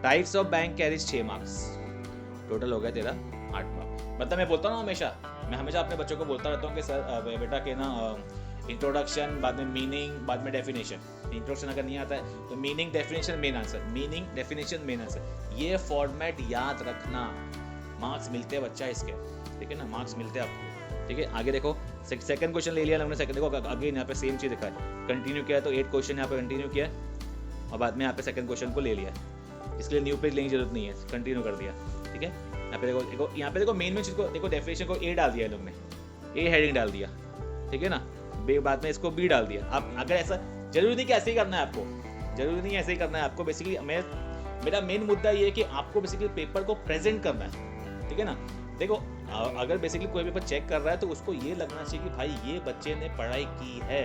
types of bank carries 6 marks, total हो गया तेरा 8 मार्क। मतलब मैं बोलता हूँ मैं हमेशा अपने बच्चों को बोलता रहता हूँ कि सर बेटा के ना इंट्रोडक्शन, बाद में मीनिंग, बाद में डेफिनेशन, इंट्रोडक्शन अगर नहीं आता है तो meaning, definition, main answer, meaning, definition, main answer, ये फॉर्मेट याद रखना, मार्क्स मिलते हैं बच्चा इसके, ठीक है ना, मार्क्स मिलते हैं आपको, ठीक है। आगे देखो सेकंड क्वेश्चन ले लिया हमने, सेकंड देखो अगेन यहाँ पे सेम चीज दिखा है, कंटिन्यू किया तो 8 क्वेश्चन यहाँ पे कंटिन्यू किया और बाद में यहाँ पे सेकंड क्वेश्चन को ले लिया, इसके लिए न्यू पेज लेने की जरूरत नहीं है, कंटिन्यू कर दिया, ठीक है। यहाँ पे देखो मेन चीज को देखो, डेफिनेशन को ए डाल दिया इन लोग ने, ए हेडिंग डाल दिया, ठीक है ना, बाद में इसको बी डाल दिया। आप अगर ऐसा जरूरी नहीं कि ऐसे ही करना है आपको, जरूरी नहीं ऐसे ही करना है आपको, बेसिकली मेरा मेन मुद्दा ये है कि आपको बेसिकली पेपर को प्रेजेंट करना है, ठीक है ना। देखो अगर बेसिकली कोई पेपर चेक कर रहा है तो उसको ये लगना चाहिए कि भाई ये बच्चे ने पढ़ाई की है,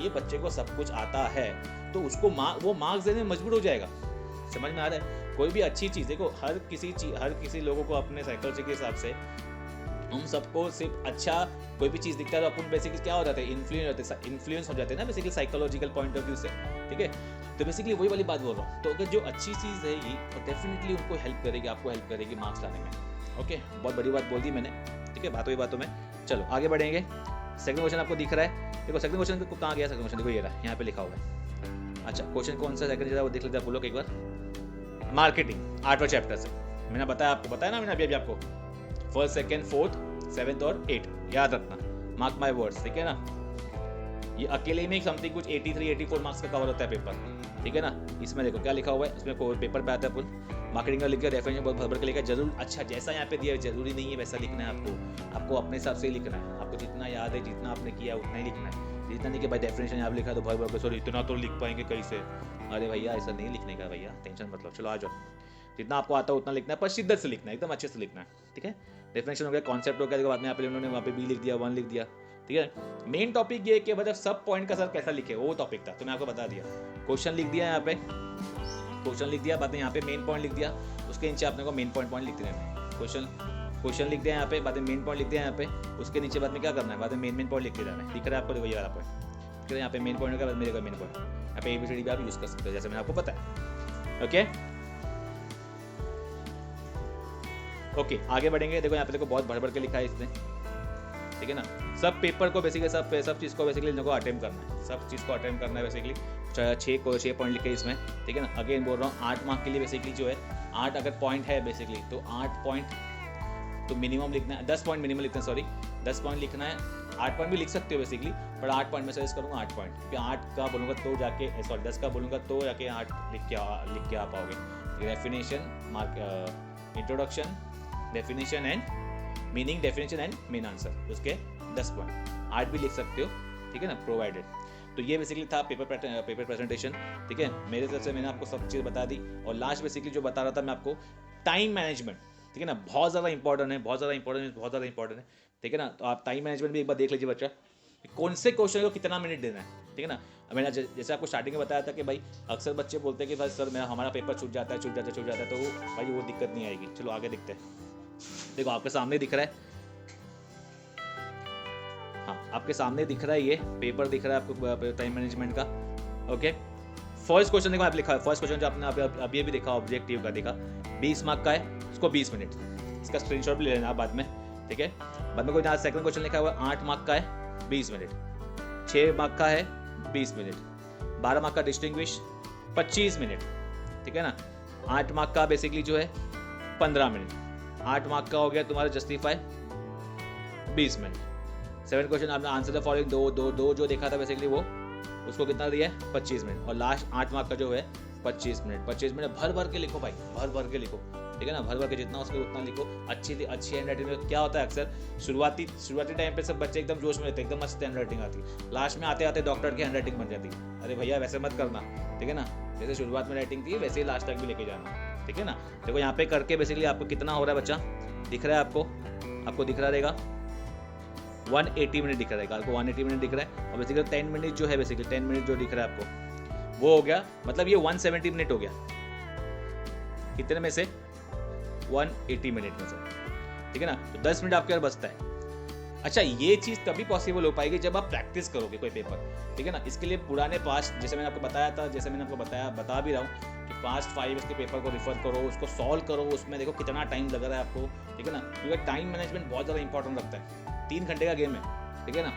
ये बच्चे को सब कुछ आता है, तो उसको वो मार्क्स देने में मजबूर हो जाएगा, समझ में आ रहा है। कोई भी अच्छी चीज़ देखो, हर किसी लोगों को अपने साइकोलॉजी के हिसाब से, हम सबको सिर्फ अच्छा कोई भी चीज़ दिखता है तो अपन बेसिकली क्या हो जाता है, इन्फ्लुएंस हो जाते हैं ना basically psychological point of view से, ठीक है। तो बेसिकली वही वाली बात बोल रहा हूँ, तो अगर जो अच्छी चीज़ रहेगी तो डेफिनेटली उनको हेल्प करेगी, आपको हेल्प करेगी मार्क्स लाने में, ओके। बहुत बड़ी बात बोल दी मैंने, ठीक है, बातों में चलो आगे बढ़ेंगे। सेकंड क्वेश्चन आपको दिख रहा है, देखो सेकंड क्वेश्चन को कहाँ गया, सेकंड क्वेश्चन देखो ये रहा, यहाँ पे लिखा हुआ है। अच्छा क्वेश्चन कौन सा सेकंड वो देख लेते हैं आप लोग एक बार। मार्केटिंग 8वां चैप्टर से मैंने बताया ना मैंने अभी आपको, फर्स्ट, सेकंड, फोर्थ, 7th और 8 याद रखना, मार्क माय वर्ड्स, ठीक है ना। ये अकेले में समथिंग कुछ 83-84 मार्क्स का कवर होता है पेपर, ठीक है ना। इसमें देखो क्या लिखा हुआ है, इसमें पेपर पे आता है अपन मार्केटिंग का लिख के, डेफिनेशन बहुत भर के लिखा जरूर, अच्छा जैसा यहाँ पे दिया है जरूरी नहीं है वैसा लिखना है, आपको अपने हिसाब से लिखना है, आपको जितना याद है जितना आपने किया उतना ही लिखना है, इतना नहीं कि भाई डेफिनेशन यहाँ पे लिखा है तो भर भर के सर इतना तो लिख पाएंगे कैसे। अरे भैया ऐसा नहीं लिखने का भैया, टेंशन मत लो, चलो आ जाओ। जितना आपको आता है उतना लिखना है, पर शिद्दत से लिखना है, एकदम अच्छे से लिखना है, ठीक है। डेफिनेशन हो गया, कॉन्सेप्ट हो गया, बाद में यहाँ पे उन्होंने वहाँ पे बी लिख दिया, 1 लिख दिया, ठीक है। मेन टॉपिक ये कि मतलब सब पॉइंट का सर कैसा लिखे वो टॉपिक था, तो मैं आपको बता दिया। क्वेश्चन लिख दिया यहाँ पे, क्वेश्चन लिख दिया, बाद में यहाँ पे मेन पॉइंट लिख दिया, उसके नीचे आपने को मेन पॉइंट लिखते रहना है। क्वेश्चन लिख दिया यहाँ पे, बाद में मेन पॉइंट लिख दिया यहाँ पे, उसके नीचे बाद में क्या करना है, बाद में मेन पॉइंट लिखते रहना है। दिख रहा है आपको, देखो ये वाला पॉइंट, यहाँ पे मेन पॉइंट होगा, मेरे को मेन पॉइंट यहाँ पे ABCD भी आप यूज कर सकते हो, जैसे मैंने आपको पता है। ओके आगे बढ़ेंगे। देखो यहाँ पे देखो बहुत भर भर के लिखा है इसने, ठीक है ना। सब पेपर को बेसिकली सब चीज़ को बेसिकली इनको अटेम्प्ट करना है, सब चीज़ को अटेम्प्ट करना है बेसिकली। 6 पॉइंट लिखे इसमें, ठीक है ना। अगेन बोल रहा हूँ 8 मार्क के लिए बेसिकली जो है 8 अगर पॉइंट है बेसिकली तो 8 पॉइंट तो मिनिमम लिखना है, 10 पॉइंट मिनिमम लिखना है, सॉरी 10 पॉइंट लिखना है। 8 पॉइंट भी लिख सकते हो बेसिकली, पर 8 पॉइंट में सजेस्ट करूँगा 8 पॉइंट, क्योंकि 8 का बोलूँगा तो जाके 10 का बोलूँगा तो जाके 8 लिख के आ पाओगे। Definition, mark, introduction, definition and meaning, definition and main answer, उसके 10 पॉइंट 8 भी लिख सकते हो, ठीक है ना, प्रोवाइडेड। तो ये बेसिकली था पेपर प्रेजेंटेशन, ठीक है। मेरे तरफ से मैंने आपको सब चीज़ बता दी। और लास्ट बेसिकली जो बता रहा था मैं आपको, टाइम मैनेजमेंट, ठीक है ना, बहुत ज़्यादा इंपॉर्टेंट है, बहुत ज़्यादा इंपॉर्टेंट है, ठीक है ना। तो आप टाइम मैनेजमेंट भी एक बार देख लीजिए बच्चा, कौन से क्वेश्चन को कितना मिनट देना है, ठीक है ना। मैंने जैसे आपको स्टार्टिंग में बताया था कि भाई अक्सर बच्चे बोलते हैं कि भाई सर हमारा पेपर छूट जाता है, तो भाई वो दिक्कत नहीं आएगी। चलो आगे दिखते हैं। देखो आपके सामने दिख रहा है, हाँ आपके सामने दिख रहा है, ये पेपर दिख रहा है आपको टाइम मैनेजमेंट का। ओके फर्स्ट क्वेश्चन देखो आप लिखा है, फर्स्ट क्वेश्चन जो आपने अभी भी देखा ऑब्जेक्टिव का देखा, 20 मार्क का है, उसको 20 मिनट, इसका स्क्रीनशॉट भी ले लेना बाद में, ठीक है। बाद में कोई यहाँ सेकंड क्वेश्चन लिखा हुआ 8 मार्क का है 20 मिनट, 6 मार्क का है 20 मिनट, 12 मार्क का डिस्टिंग्विश 25 मिनट, ठीक है ना। 8 मार्क का बेसिकली जो है 15 मिनट, 8 मार्क का हो गया तुम्हारा जस्टिफाई 20 मिनट। 7 क्वेश्चन आपने आंसर द फॉलोइंग, दो जो देखा था बेसिकली वो, उसको कितना दिया है 25 मिनट। और लास्ट 8 मार्क का जो है 25 मिनट भर भर के लिखो भाई, भर भर के लिखो, ठीक है ना, भर भर के जितना उसको उतना लिखो। अच्छी हैंड राइटिंग में क्या होता है अक्सर शुरुआती टाइम पे सब बच्चे एकदम जोश में रहते हैं, एकदम मस्त हैंड राइटिंग आती है, लास्ट में आते आते डॉक्टर की हैंड राइटिंग बन जाती है। अरे भैया वैसे मत करना, ठीक है ना, जैसे शुरुआत में राइटिंग थी वैसे ही लास्ट तक भी लेके जाना, ठीक है ना। देखो यहाँ पे करके बेसिकली आपको कितना हो रहा है बच्चा, दिख रहा है आपको दिख रहा रहेगा 180 मिनट दिख रहा है, आपको 180 मिनट दिख रहा है। और बेसिकली 10 मिनट जो है, बेसिकली 10 मिनट जो दिख रहा है आपको वो हो गया, मतलब ये 170 मिनट हो गया। कितने में से 180 मिनट में से, ठीक है ना। तो 10 मिनट आपके पास बचता है। अच्छा ये चीज़ तभी पॉसिबल हो पाएगी जब आप प्रैक्टिस करोगे कोई पेपर, ठीक है ना। इसके लिए पुराने पास्ट, जैसे मैंने आपको बताया था, जैसे मैंने आपको बता भी रहा हूँ कि पास्ट 5 के पेपर को रिफर करो, उसको सॉल्व करो, उसमें देखो कितना टाइम लग रहा है आपको, ठीक है ना। क्योंकि टाइम मैनेजमेंट बहुत ज़्यादा इंपॉर्टेंट रखता है। 3 घंटे का गेम है, ठीक है ना।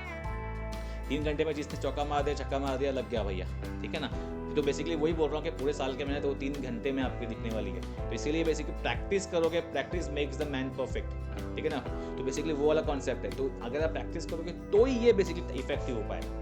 3 घंटे में जिसने चौका मार दिया, छक्का मार दिया, लग गया भैया, ठीक है ना। तो बेसिकली वही बोल रहा हूँ कि पूरे साल के मैंने तो 3 घंटे में आपकी दिखने वाली है। तो इसीलिए बेसिकली प्रैक्टिस करोगे, practice makes the man perfect, ठीक है ना। तो बेसिकली वो वाला कॉन्सेप्ट है। तो अगर आप प्रैक्टिस करोगे तो ही ये बेसिकली इफेक्टिव हो पाएगा,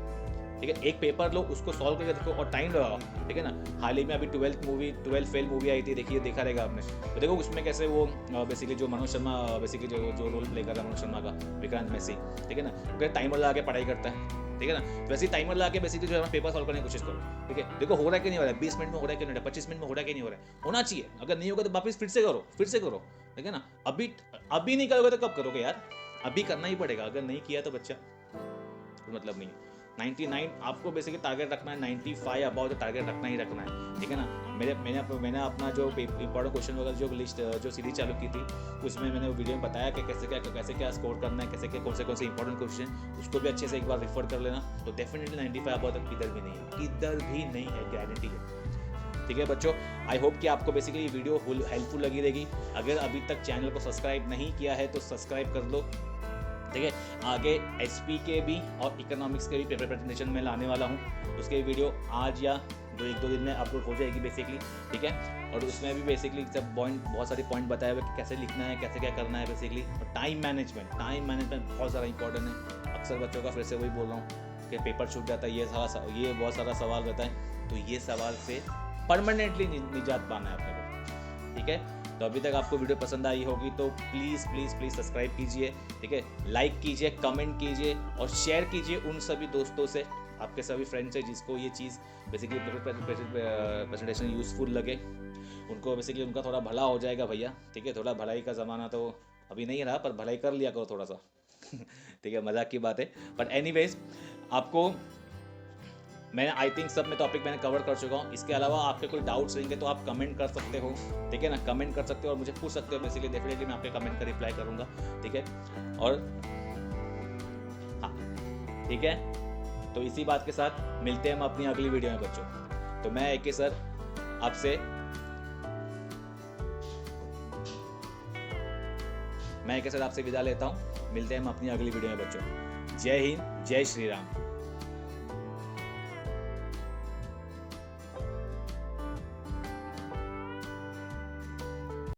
ठीक है। एक पेपर लो, उसको सॉल्व करके देखो और टाइम लगाओ, ठीक है ना। हाल ही में अभी 12 फेल मूवी आई थी, देखिए देखा रहेगा आपने। तो देखो उसमें कैसे वो बेसिकली जो मनोज शर्मा बेसिकली जो रोल प्ले कर रहा है मनोज शर्मा का, विक्रांत मैसी, ठीक है ना, वो टाइमर लगा के पढ़ाई करता है, ठीक है ना। वैसे ही टाइमर लगा के बेसिकली जो है पेपर सॉल्व करने की कोशिश करो, ठीक है। देखो हो रहा है कि नहीं हो रहा है, 20 मिनट में हो रहा है कि नहीं हो रहा है, 25 मिनट में हो रहा है कि नहीं हो रहा है, होना चाहिए। अगर नहीं होगा तो वापस फिर से करो, ठीक है ना। अभी नहीं करोगे तो कब करोगे यार, अभी करना ही पड़ेगा। अगर नहीं किया तो बच्चा कोई मतलब नहीं है। 99 आपको बेसिकली टारगेट रखना है, 95 अबाउट टारगेट रखना ही रखना है, ठीक है ना। मैंने अपना जो इंपॉर्टेंट क्वेश्चन वगैरह जो लिस्ट जो सीरीज चालू की थी, उसमें मैंने वीडियो में बताया कि कैसे क्या स्कोर करना है, कैसे कौन से इंपॉर्टेंट क्वेश्चन, उसको भी अच्छे से एक बार रेफर कर लेना। तो डेफिनेटली 95 अबाउट तक किधर भी नहीं है, गारंटी है, ठीक है बच्चों। आई होप कि आपको बेसिकली ये वीडियो हेल्पफुल लगी रहेगी। अगर अभी तक चैनल को सब्सक्राइब नहीं किया है तो सब्सक्राइब कर लो, ठीक है। आगे एसपी के भी और इकोनॉमिक्स के भी पेपर प्रेजेंटेशन में लाने वाला हूँ, उसके वीडियो आज या 1-2 दिन में अपलोड हो जाएगी बेसिकली, ठीक है। और उसमें भी बेसिकली सब बहुत सारे पॉइंट बताए हुए कि कैसे लिखना है, कैसे क्या करना है बेसिकली। और टाइम मैनेजमेंट बहुत ज़्यादा इंपॉर्टेंट है। अक्सर बच्चों का फिर से वही बोल रहा हूँ कि पेपर छूट जाता है, ये बहुत सारा सवाल रहता है। तो ये सवाल से परमानेंटली निजात पाना है अपने को, ठीक है। तो अभी तक आपको वीडियो पसंद आई होगी तो प्लीज़ प्लीज़ प्लीज़ सब्सक्राइब कीजिए, ठीक है, लाइक कीजिए, कमेंट कीजिए और शेयर कीजिए उन सभी दोस्तों से, आपके सभी फ्रेंड्स से जिसको ये चीज़ बेसिकली प्रेजेंटेशन यूज़फुल लगे, उनको बेसिकली उनका थोड़ा भला हो जाएगा भैया, ठीक है। थोड़ा भलाई का ज़माना तो अभी नहीं रहा, पर भलाई कर लिया करो थोड़ा सा ठीक है, मजाक की बात है। बट एनीवेज, आपको मैं आई थिंक सब में टॉपिक मैंने कवर कर चुका हूँ। इसके अलावा आपके कोई डाउट्स रहेंगे तो आप कमेंट कर सकते हो, ठीक है ना, कमेंट कर सकते हो और मुझे पूछ सकते हो, बेसिकली डेफिनेटली मैं आपके कमेंट का रिप्लाई करूँगा, ठीक है। और हाँ, ठीक है, तो इसी बात के साथ मिलते हैं हम अपनी अगली वीडियो में बच्चों। तो मैं AK सर आपसे विदा लेता हूँ। मिलते हैं हम अपनी अगली वीडियो में बच्चों। जय हिंद, जय श्री राम।